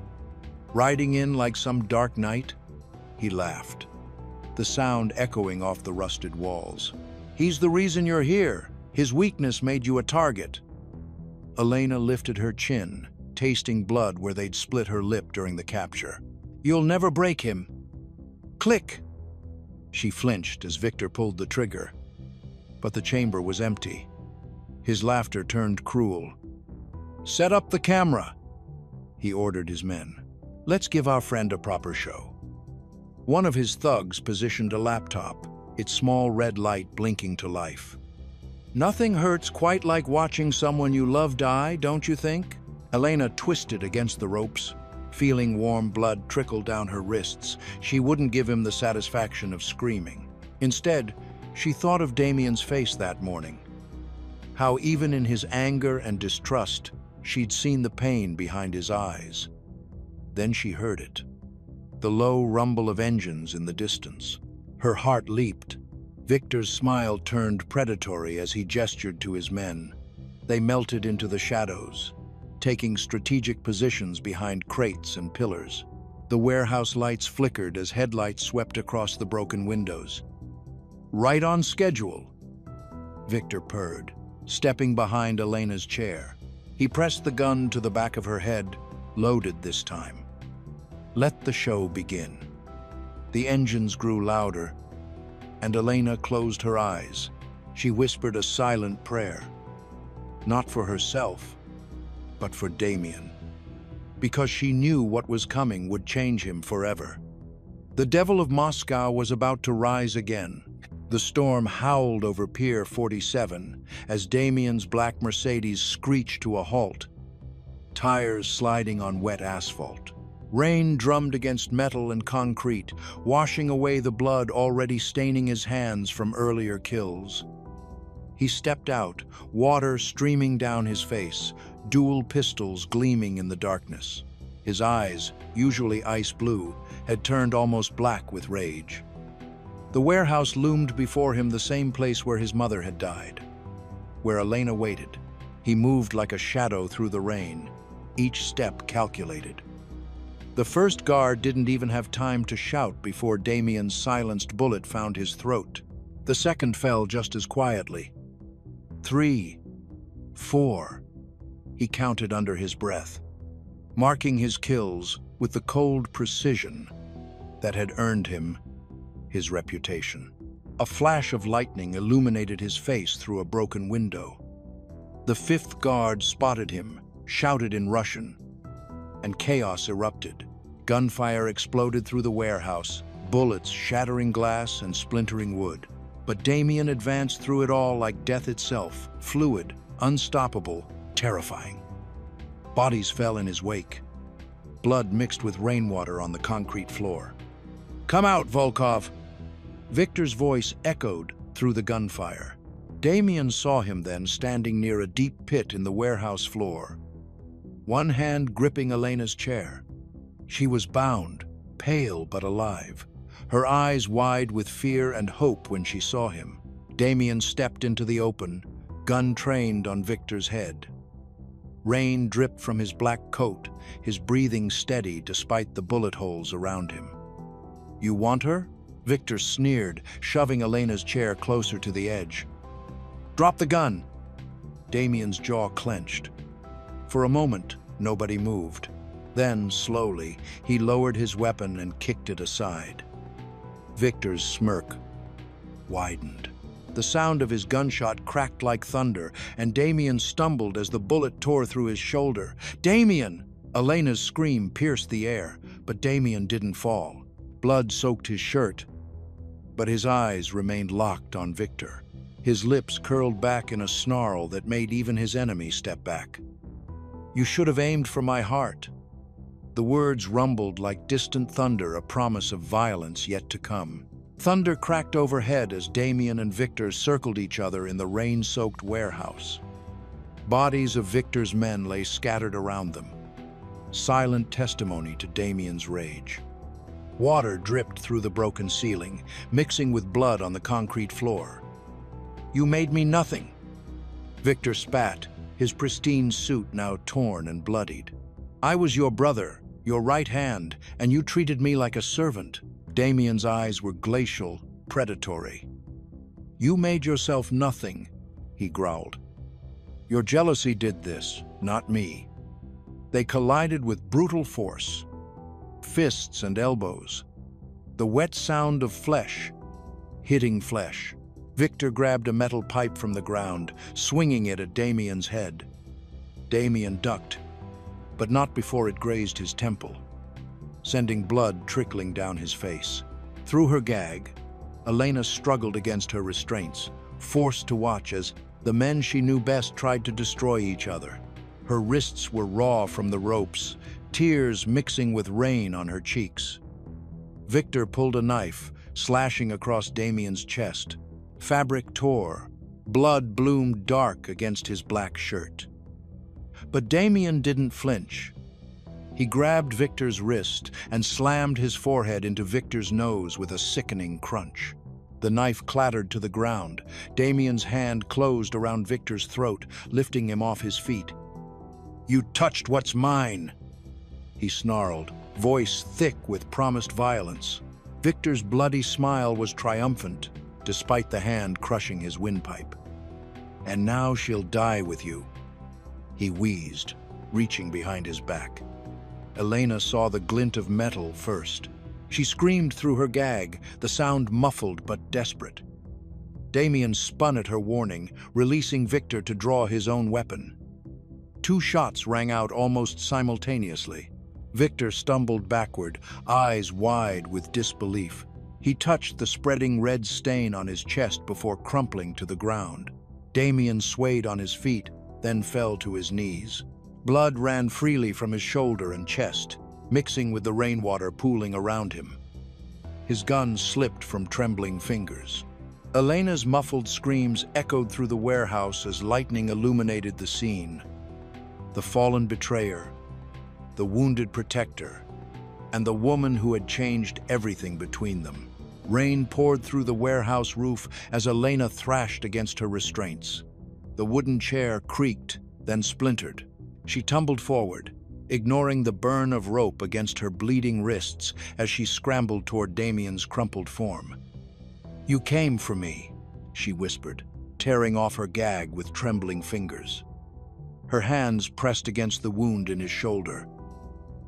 riding in like some dark knight?" He laughed, the sound echoing off the rusted walls. "He's the reason you're here. His weakness made you a target." Elena lifted her chin, tasting blood where they'd split her lip during the capture. "You'll never break him." Click! She flinched as Victor pulled the trigger, but the chamber was empty. His laughter turned cruel. "Set up the camera," he ordered his men. "Let's give our friend a proper show." One of his thugs positioned a laptop, its small red light blinking to life. "Nothing hurts quite like watching someone you love die, don't you think?" Elena twisted against the ropes, feeling warm blood trickle down her wrists. She wouldn't give him the satisfaction of screaming. Instead, she thought of Damien's face that morning. How even in his anger and distrust, she'd seen the pain behind his eyes. Then she heard it. The low rumble of engines in the distance. Her heart leaped. Victor's smile turned predatory as he gestured to his men. They melted into the shadows, taking strategic positions behind crates and pillars. The warehouse lights flickered as headlights swept across the broken windows. "Right on schedule," Victor purred, stepping behind Elena's chair. He pressed the gun to the back of her head, loaded this time. Let the show begin. The engines grew louder, and Elena closed her eyes. She whispered a silent prayer. not for herself, but for Damien, because she knew what was coming would change him forever. The Devil of Moscow was about to rise again. The storm howled over Pier 47 as Damien's black Mercedes screeched to a halt, tires sliding on wet asphalt. Rain drummed against metal and concrete, washing away the blood already staining his hands from earlier kills. He stepped out, water streaming down his face, dual pistols gleaming in the darkness. His eyes, usually ice blue, had turned almost black with rage. The warehouse loomed before him, the same place where his mother had died, where Elena waited. He moved like a shadow through the rain, each step calculated. The first guard didn't even have time to shout before Damien's silenced bullet found his throat. The second fell just as quietly. 3, 4, he counted under his breath, marking his kills with the cold precision that had earned him his reputation. A flash of lightning illuminated his face through a broken window. The fifth guard spotted him, shouted in Russian, and chaos erupted. Gunfire exploded through the warehouse, bullets shattering glass and splintering wood. But Damien advanced through it all like death itself, fluid, unstoppable, terrifying. Bodies fell in his wake. Blood mixed with rainwater on the concrete floor. "Come out, Volkov!" Victor's voice echoed through the gunfire. Damien saw him then standing near a deep pit in the warehouse floor, one hand gripping Elena's chair. She was bound, pale but alive, her eyes wide with fear and hope when she saw him. Damien stepped into the open, gun trained on Victor's head. Rain dripped from his black coat, his breathing steady despite the bullet holes around him. "You want her?" Victor sneered, shoving Elena's chair closer to the edge. "Drop the gun!" Damien's jaw clenched. For a moment, nobody moved. Then, slowly, he lowered his weapon and kicked it aside. Victor's smirk widened. The sound of his gunshot cracked like thunder, and Damien stumbled as the bullet tore through his shoulder. "Damien!" Elena's scream pierced the air, but Damien didn't fall. Blood soaked his shirt, but his eyes remained locked on Victor. His lips curled back in a snarl that made even his enemy step back. "You should have aimed for my heart." The words rumbled like distant thunder, a promise of violence yet to come. Thunder cracked overhead as Damien and Victor circled each other in the rain-soaked warehouse. Bodies of Victor's men lay scattered around them, silent testimony to Damien's rage. Water dripped through the broken ceiling, mixing with blood on the concrete floor. "You made me nothing." Victor spat, his pristine suit now torn and bloodied. "I was your brother, your right hand, and you treated me like a servant." Damien's eyes were glacial, predatory. "You made yourself nothing," he growled. "Your jealousy did this, not me." They collided with brutal force, fists and elbows. The wet sound of flesh hitting flesh. Victor grabbed a metal pipe from the ground, swinging it at Damien's head. Damien ducked, but not before it grazed his temple, sending blood trickling down his face. Through her gag, Elena struggled against her restraints, forced to watch as the men she knew best tried to destroy each other. Her wrists were raw from the ropes, tears mixing with rain on her cheeks. Victor pulled a knife, slashing across Damien's chest. Fabric tore, blood bloomed dark against his black shirt. But Damien didn't flinch. He grabbed Victor's wrist and slammed his forehead into Victor's nose with a sickening crunch. The knife clattered to the ground. Damien's hand closed around Victor's throat, lifting him off his feet. "You touched what's mine," he snarled, voice thick with promised violence. Victor's bloody smile was triumphant, despite the hand crushing his windpipe. "And now she'll die with you," he wheezed, reaching behind his back. Elena saw the glint of metal first. She screamed through her gag, the sound muffled but desperate. Damien spun at her warning, releasing Victor to draw his own weapon. 2 shots rang out almost simultaneously. Victor stumbled backward, eyes wide with disbelief. He touched the spreading red stain on his chest before crumpling to the ground. Damien swayed on his feet, then fell to his knees. Blood ran freely from his shoulder and chest, mixing with the rainwater pooling around him. His gun slipped from trembling fingers. Elena's muffled screams echoed through the warehouse as lightning illuminated the scene. The fallen betrayer, the wounded protector, and the woman who had changed everything between them. Rain poured through the warehouse roof as Elena thrashed against her restraints. The wooden chair creaked, then splintered. She tumbled forward, ignoring the burn of rope against her bleeding wrists as she scrambled toward Damien's crumpled form. "You came for me," she whispered, tearing off her gag with trembling fingers. Her hands pressed against the wound in his shoulder,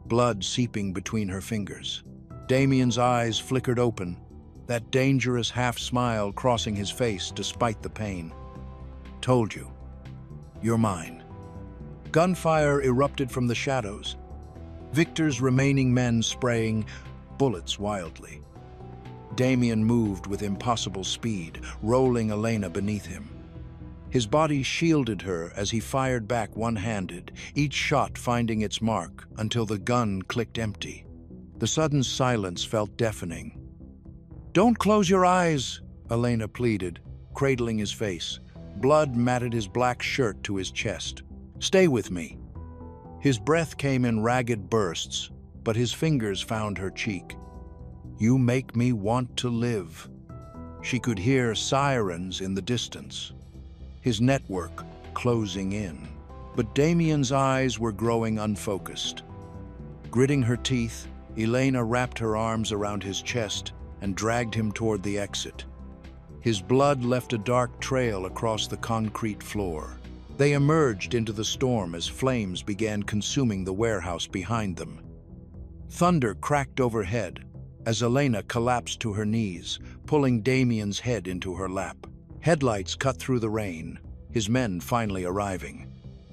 blood seeping between her fingers. Damien's eyes flickered open, that dangerous half-smile crossing his face despite the pain. "Told you. You're mine." Gunfire erupted from the shadows, Victor's remaining men spraying bullets wildly. Damien moved with impossible speed, rolling Elena beneath him. His body shielded her as he fired back one-handed, each shot finding its mark until the gun clicked empty. The sudden silence felt deafening. "Don't close your eyes," Elena pleaded, cradling his face. Blood matted his black shirt to his chest. "Stay with me." His breath came in ragged bursts, but his fingers found her cheek. "You make me want to live." She could hear sirens in the distance. His network closing in. But Damien's eyes were growing unfocused. Gritting her teeth, Elena wrapped her arms around his chest and dragged him toward the exit. His blood left a dark trail across the concrete floor. They emerged into the storm as flames began consuming the warehouse behind them. Thunder cracked overhead as Elena collapsed to her knees, pulling Damien's head into her lap. Headlights cut through the rain, his men finally arriving.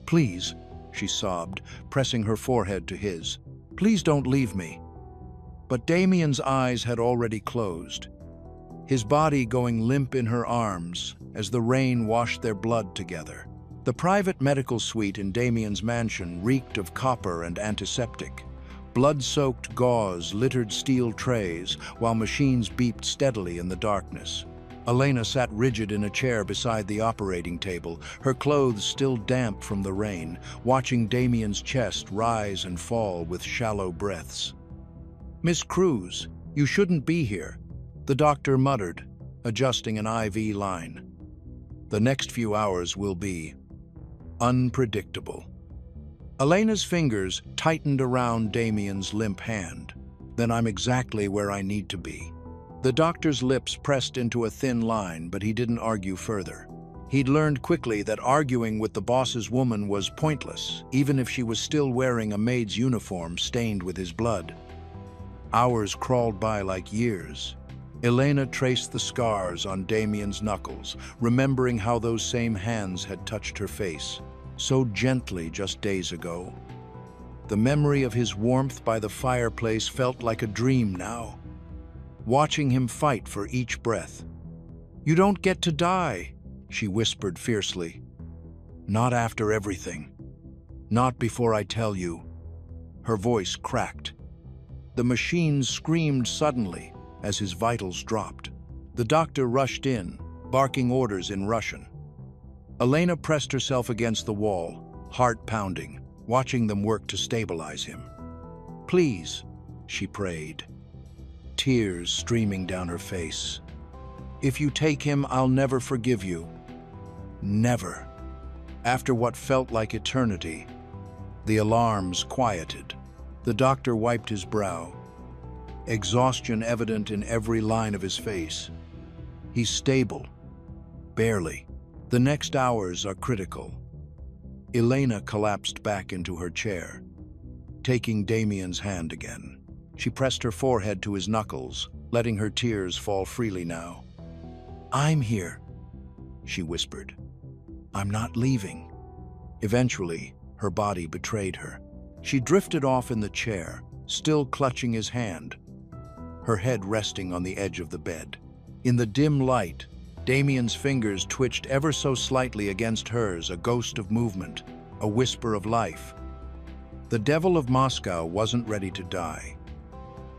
"Please," she sobbed, pressing her forehead to his. "Please don't leave me." But Damien's eyes had already closed, his body going limp in her arms as the rain washed their blood together. The private medical suite in Damien's mansion reeked of copper and antiseptic. Blood-soaked gauze littered steel trays while machines beeped steadily in the darkness. Elena sat rigid in a chair beside the operating table, her clothes still damp from the rain, watching Damien's chest rise and fall with shallow breaths. "Miss Cruz, you shouldn't be here," the doctor muttered, adjusting an IV line. "The next few hours will be unpredictable." Elena's fingers tightened around Damien's limp hand. "Then I'm exactly where I need to be." The doctor's lips pressed into a thin line, but he didn't argue further. He'd learned quickly that arguing with the boss's woman was pointless, even if she was still wearing a maid's uniform stained with his blood. Hours crawled by like years. Elena traced the scars on Damien's knuckles, remembering how those same hands had touched her face, so gently just days ago. The memory of his warmth by the fireplace felt like a dream now, watching him fight for each breath. "You don't get to die," she whispered fiercely. "Not after everything. Not before I tell you." Her voice cracked. The machines screamed suddenly as his vitals dropped. The doctor rushed in, barking orders in Russian. Elena pressed herself against the wall, heart pounding, watching them work to stabilize him. "Please," she prayed, tears streaming down her face. "If you take him, I'll never forgive you. Never." After what felt like eternity, the alarms quieted. The doctor wiped his brow, exhaustion evident in every line of his face. "He's stable. Barely. The next hours are critical." Elena collapsed back into her chair, taking Damien's hand again. She pressed her forehead to his knuckles, letting her tears fall freely now. "I'm here," she whispered. "I'm not leaving." Eventually, her body betrayed her. She drifted off in the chair, still clutching his hand, her head resting on the edge of the bed. In the dim light, Damien's fingers twitched ever so slightly against hers, a ghost of movement, a whisper of life. The devil of Moscow wasn't ready to die.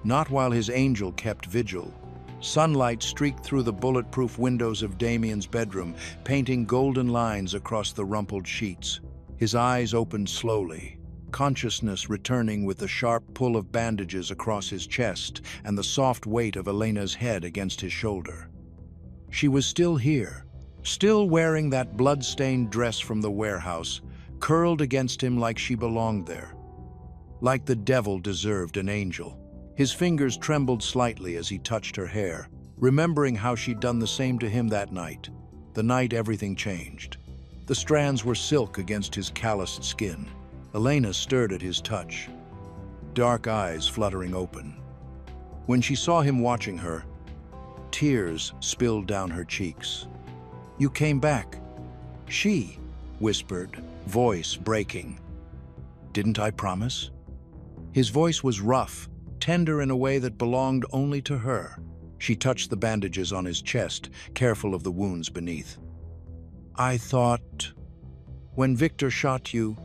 Not while his angel kept vigil. Sunlight streaked through the bulletproof windows of Damien's bedroom, painting golden lines across the rumpled sheets. His eyes opened slowly, consciousness returning with the sharp pull of bandages across his chest and the soft weight of Elena's head against his shoulder. She was still here, still wearing that blood-stained dress from the warehouse, curled against him like she belonged there. Like the devil deserved an angel. His fingers trembled slightly as he touched her hair, remembering how she'd done the same to him that night, the night everything changed. The strands were silk against his calloused skin. Elena stirred at his touch, dark eyes fluttering open. When she saw him watching her, tears spilled down her cheeks. "You came back," she whispered, voice breaking. "Didn't I promise?" His voice was rough, tender in a way that belonged only to her. She touched the bandages on his chest, careful of the wounds beneath. "I thought, when Victor shot you,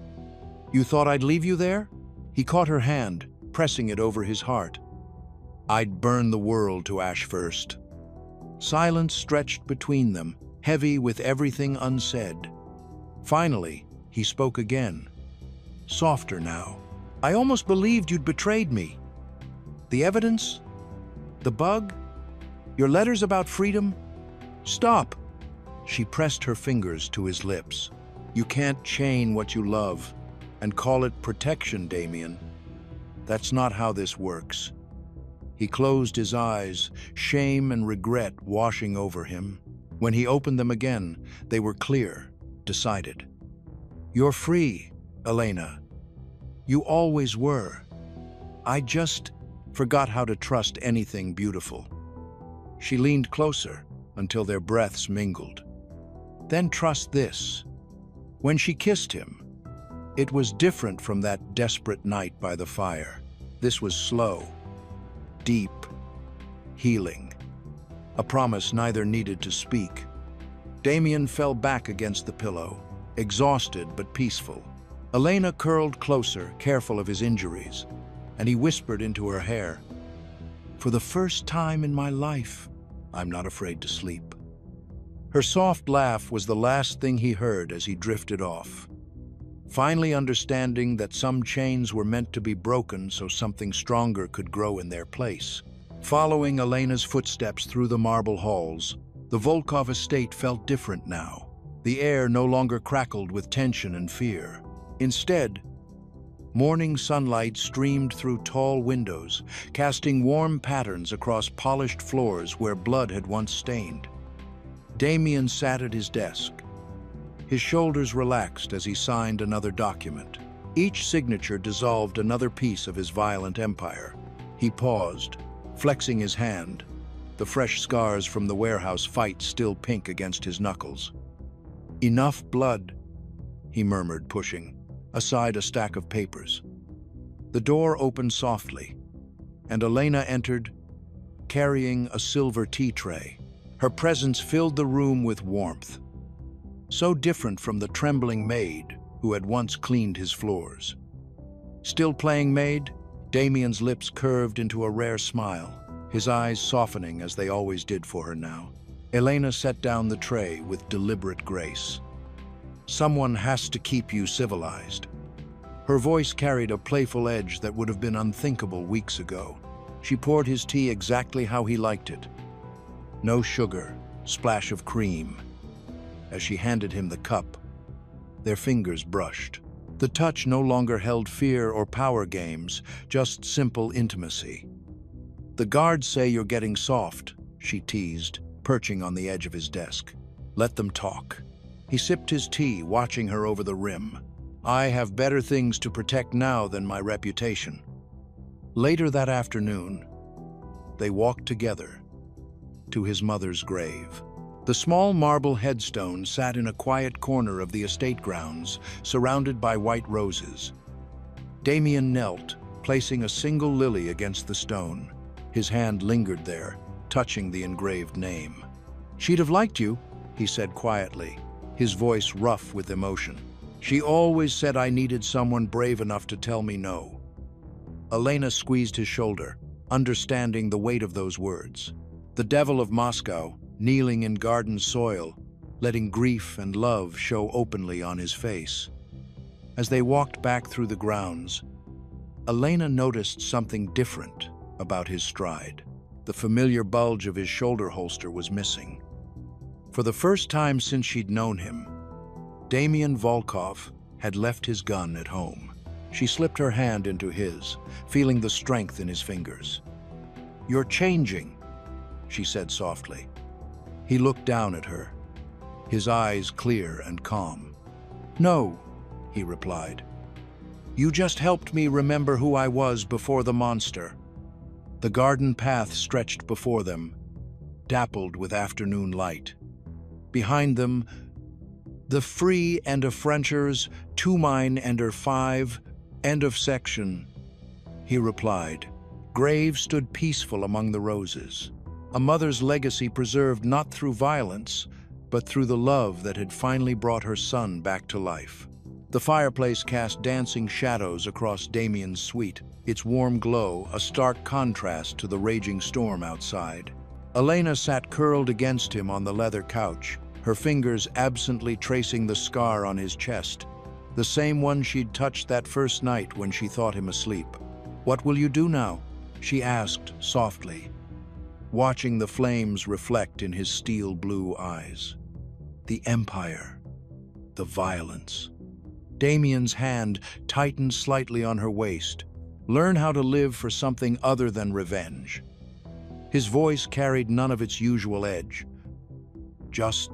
you thought I'd leave you there?" He caught her hand, pressing it over his heart. "I'd burn the world to ash first." Silence stretched between them, heavy with everything unsaid. Finally, he spoke again, softer now. "I almost believed you'd betrayed me. The evidence? The bug? Your letters about freedom? Stop!" She pressed her fingers to his lips. "You can't chain what you love and call it protection, Damien. That's not how this works." He closed his eyes, shame and regret washing over him. When he opened them again, they were clear, decided. "You're free, Elena. You always were. I just forgot how to trust anything beautiful." She leaned closer until their breaths mingled. "Then trust this." When she kissed him, it was different from that desperate night by the fire. This was slow, deep, healing. A promise neither needed to speak. Damien fell back against the pillow, exhausted but peaceful. Elena curled closer, careful of his injuries, and he whispered into her hair, "For the first time in my life, I'm not afraid to sleep." Her soft laugh was the last thing he heard as he drifted off, finally understanding that some chains were meant to be broken so something stronger could grow in their place. Following Elena's footsteps through the marble halls, the Volkov estate felt different now. The air no longer crackled with tension and fear. Instead, morning sunlight streamed through tall windows, casting warm patterns across polished floors where blood had once stained. Damien sat at his desk. His shoulders relaxed as he signed another document. Each signature dissolved another piece of his violent empire. He paused, flexing his hand, the fresh scars from the warehouse fight still pink against his knuckles. "Enough blood," he murmured, pushing aside a stack of papers. The door opened softly, and Elena entered, carrying a silver tea tray. Her presence filled the room with warmth, so different from the trembling Maid who had once cleaned his floors. Still playing Maid, Damien's lips curved into a rare smile, his eyes softening as they always did for her now. Elena set down the tray with deliberate grace. "Someone has to keep you civilized." Her voice carried a playful edge that would have been unthinkable weeks ago. She poured his tea exactly how he liked it. No sugar, splash of cream. As she handed him the cup, their fingers brushed. The touch no longer held fear or power games, just simple intimacy. "The guards say you're getting soft," she teased, perching on the edge of his desk. "Let them talk." He sipped his tea, watching her over the rim. "I have better things to protect now than my reputation." Later that afternoon, they walked together to his mother's grave. The small marble headstone sat in a quiet corner of the estate grounds, surrounded by white roses. Damien knelt, placing a single lily against the stone. His hand lingered there, touching the engraved name. "She'd have liked you," he said quietly, his voice rough with emotion. "She always said I needed someone brave enough to tell me no." Elena squeezed his shoulder, understanding the weight of those words. The devil of Moscow, kneeling in garden soil, letting grief and love show openly on his face. As they walked back through the grounds, Elena noticed something different about his stride. The familiar bulge of his shoulder holster was missing. For the first time since she'd known him, Damien Volkov had left his gun at home. She slipped her hand into his, feeling the strength in his fingers. "You're changing," she said softly. He looked down at her, his eyes clear and calm. "No," he replied. "You just helped me remember who I was before the monster." The garden path stretched before them, dappled with afternoon light. Behind them, "The free and a Frenchers, 2 mine and 5, end of section," he replied. Grave stood peaceful among the roses, a mother's legacy preserved not through violence, but through the love that had finally brought her son back to life. The fireplace cast dancing shadows across Damien's suite, its warm glow a stark contrast to the raging storm outside. Elena sat curled against him on the leather couch, her fingers absently tracing the scar on his chest, the same one she'd touched that first night when she thought him asleep. "What will you do now?" she asked softly, watching the flames reflect in his steel-blue eyes. "The Empire, the violence." Damien's hand tightened slightly on her waist. "Learn how to live for something other than revenge." His voice carried none of its usual edge, just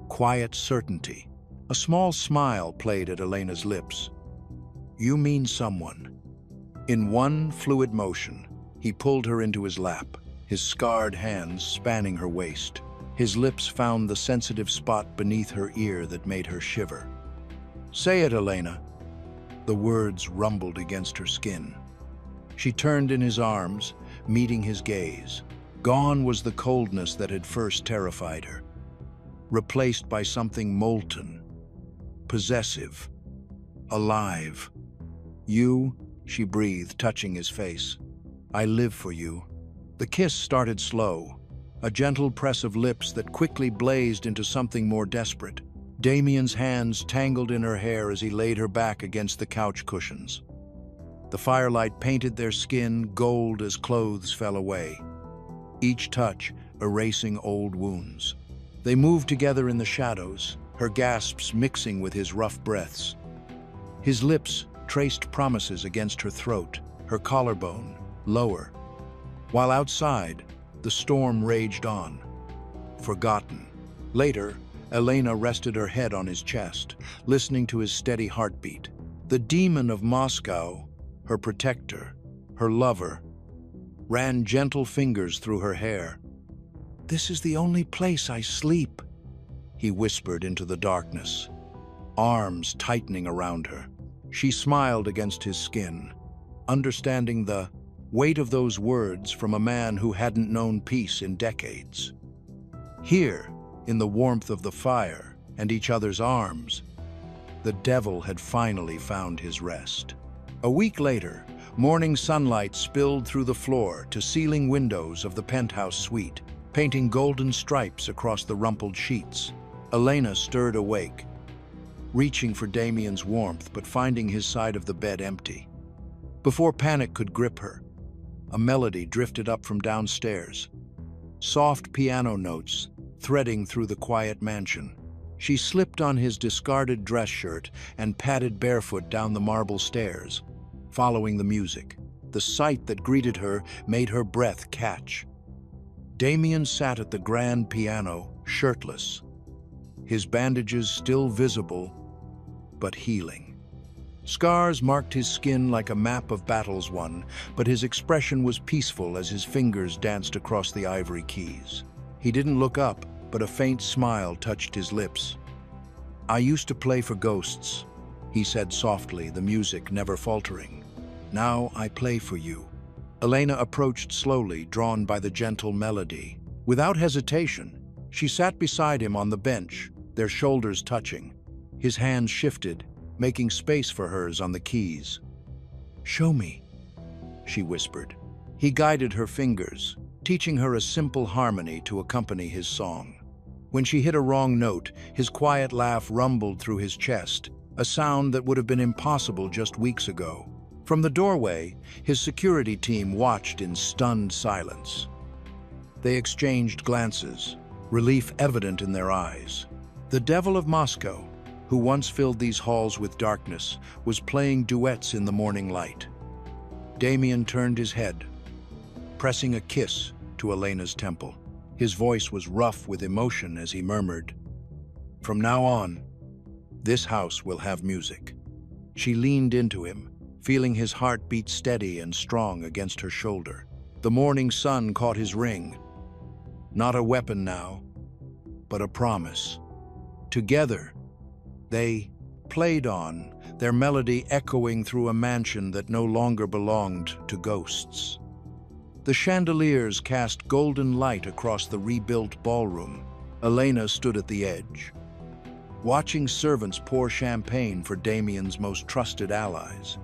quiet certainty. A small smile played at Elena's lips. "You mean someone." In one fluid motion, he pulled her into his lap, his scarred hands spanning her waist. His lips found the sensitive spot beneath her ear that made her shiver. "Say it, Elena." The words rumbled against her skin. She turned in his arms, meeting his gaze. Gone was the coldness that had first terrified her, replaced by something molten, possessive, alive. "You," she breathed, touching his face. "I live for you." The kiss started slow, a gentle press of lips that quickly blazed into something more desperate. Damien's hands tangled in her hair as he laid her back against the couch cushions. The firelight painted their skin gold as clothes fell away, each touch erasing old wounds. They moved together in the shadows, her gasps mixing with his rough breaths. His lips traced promises against her throat, her collarbone lower. While outside, the storm raged on, forgotten. Later, Elena rested her head on his chest, listening to his steady heartbeat. The demon of Moscow, her protector, her lover, ran gentle fingers through her hair. "This is the only place I sleep," he whispered into the darkness, arms tightening around her. She smiled against his skin, understanding the weight of those words from a man who hadn't known peace in decades. Here, in the warmth of the fire and each other's arms, the devil had finally found his rest. A week later, morning sunlight spilled through the floor to ceiling windows of the penthouse suite, painting golden stripes across the rumpled sheets. Elena stirred awake, reaching for Damien's warmth but finding his side of the bed empty. Before panic could grip her, a melody drifted up from downstairs, soft piano notes threading through the quiet mansion. She slipped on his discarded dress shirt and padded barefoot down the marble stairs, following the music. The sight that greeted her made her breath catch. Damien sat at the grand piano, shirtless, his bandages still visible, but healing. Scars marked his skin like a map of battles won, but his expression was peaceful as his fingers danced across the ivory keys. He didn't look up, but a faint smile touched his lips. "I used to play for ghosts," he said softly, the music never faltering. "Now I play for you." Elena approached slowly, drawn by the gentle melody. Without hesitation, she sat beside him on the bench, their shoulders touching. His hands shifted, making space for hers on the keys. "Show me," she whispered. He guided her fingers, teaching her a simple harmony to accompany his song. When she hit a wrong note, his quiet laugh rumbled through his chest, a sound that would have been impossible just weeks ago. From the doorway, his security team watched in stunned silence. They exchanged glances, relief evident in their eyes. The devil of Moscow, who once filled these halls with darkness, was playing duets in the morning light. Damien turned his head, pressing a kiss to Elena's temple. His voice was rough with emotion as he murmured, "From now on, this house will have music." She leaned into him, feeling his heart beat steady and strong against her shoulder. The morning sun caught his ring. Not a weapon now, but a promise. Together, they played on, their melody echoing through a mansion that no longer belonged to ghosts. The chandeliers cast golden light across the rebuilt ballroom. Elena stood at the edge, watching servants pour champagne for Damien's most trusted allies.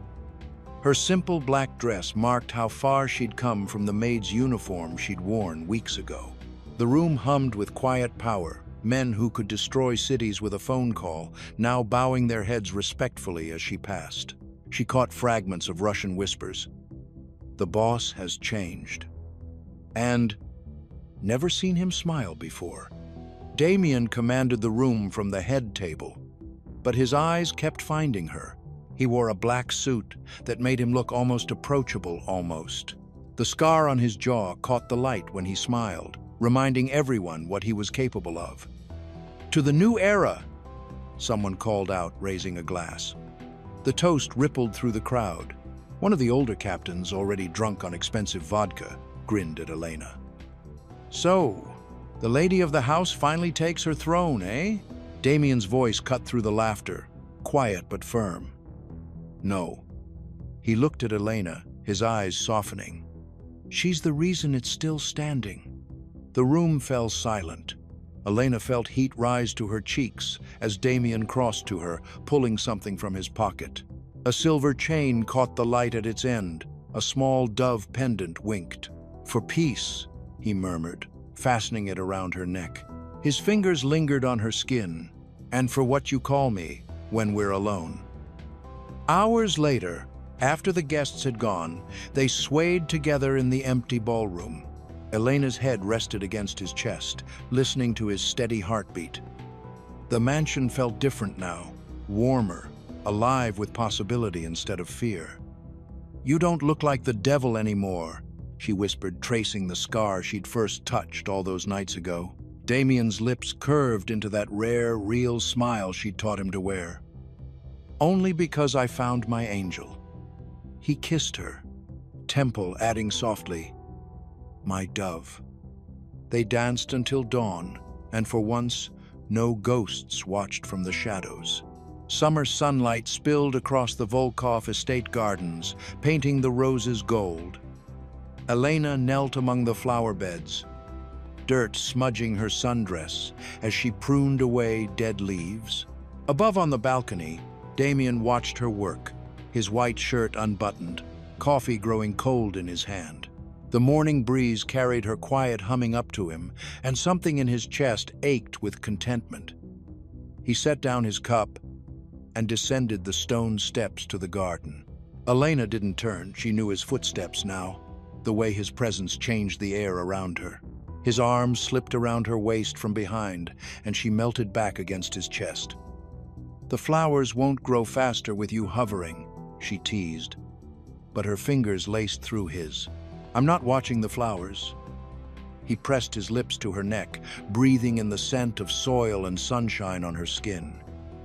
Her simple black dress marked how far she'd come from the maid's uniform she'd worn weeks ago. The room hummed with quiet power, men who could destroy cities with a phone call, now bowing their heads respectfully as she passed. She caught fragments of Russian whispers. "The boss has changed." And never seen him smile before. Damien commanded the room from the head table, but his eyes kept finding her. He wore a black suit that made him look almost approachable, almost. The scar on his jaw caught the light when he smiled, reminding everyone what he was capable of. "To the new era," someone called out, raising a glass. The toast rippled through the crowd. One of the older captains, already drunk on expensive vodka, grinned at Elena. "So, the lady of the house finally takes her throne, eh?" Damien's voice cut through the laughter, quiet but firm. "No." He looked at Elena, his eyes softening. "She's the reason it's still standing." The room fell silent. Elena felt heat rise to her cheeks as Damien crossed to her, pulling something from his pocket. A silver chain caught the light at its end. A small dove pendant winked. "For peace," he murmured, fastening it around her neck. His fingers lingered on her skin. "And for what you call me when we're alone." Hours later, after the guests had gone, they swayed together in the empty ballroom. Elena's head rested against his chest, listening to his steady heartbeat. The mansion felt different now, warmer, alive with possibility instead of fear. "You don't look like the devil anymore," she whispered, tracing the scar she'd first touched all those nights ago. Damien's lips curved into that rare, real smile she'd taught him to wear. "Only because I found my angel." He kissed her, temple adding softly, "My dove." They danced until dawn, and for once, no ghosts watched from the shadows. Summer sunlight spilled across the Volkov estate gardens, painting the roses gold. Elena knelt among the flower beds, dirt smudging her sundress as she pruned away dead leaves. Above on the balcony, Damien watched her work, his white shirt unbuttoned, coffee growing cold in his hand. The morning breeze carried her quiet humming up to him, and something in his chest ached with contentment. He set down his cup and descended the stone steps to the garden. Elena didn't turn. She knew his footsteps now, the way his presence changed the air around her. His arms slipped around her waist from behind, and she melted back against his chest. "The flowers won't grow faster with you hovering," she teased, but her fingers laced through his. "I'm not watching the flowers." He pressed his lips to her neck, breathing in the scent of soil and sunshine on her skin.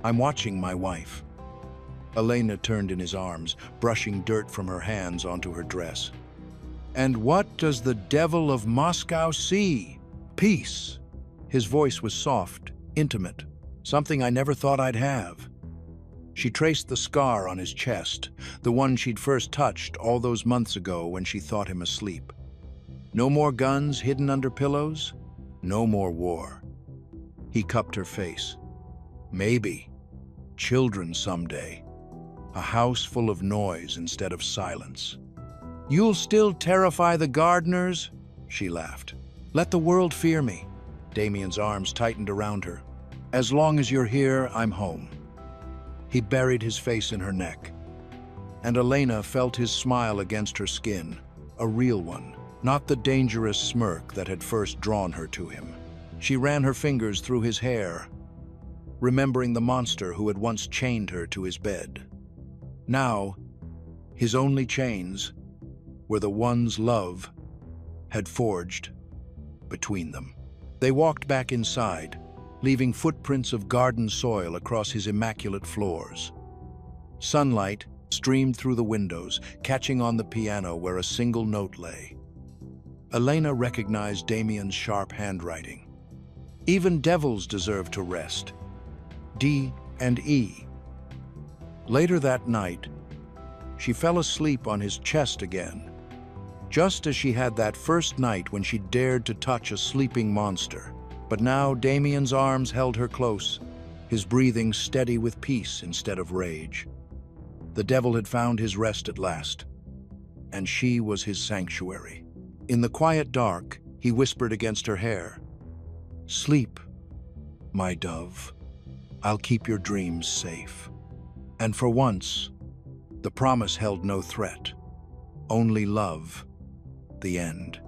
"I'm watching my wife." Elena turned in his arms, brushing dirt from her hands onto her dress. "And what does the devil of Moscow see?" "Peace," His voice was soft, intimate, something I never thought I'd have. She traced the scar on his chest, the one she'd first touched all those months ago when she thought him asleep. No more guns hidden under pillows, no more war. He cupped her face. Maybe. Children someday. A house full of noise instead of silence. "You'll still terrify the gardeners?" She laughed. "Let the world fear me." Damien's arms tightened around her. "As long as you're here, I'm home." He buried his face in her neck, and Elena felt his smile against her skin, a real one, not the dangerous smirk that had first drawn her to him. She ran her fingers through his hair, remembering the monster who had once chained her to his bed. Now, his only chains were the ones love had forged between them. They walked back inside, leaving footprints of garden soil across his immaculate floors. Sunlight streamed through the windows, catching on the piano where a single note lay. Elena recognized Damien's sharp handwriting. Even devils deserve to rest. D and E. Later that night, she fell asleep on his chest again, just as she had that first night when she dared to touch a sleeping monster. But now Damien's arms held her close, his breathing steady with peace instead of rage. The devil had found his rest at last, and she was his sanctuary. In the quiet dark, he whispered against her hair, "Sleep, my dove. I'll keep your dreams safe." And for once, the promise held no threat, only love, the end.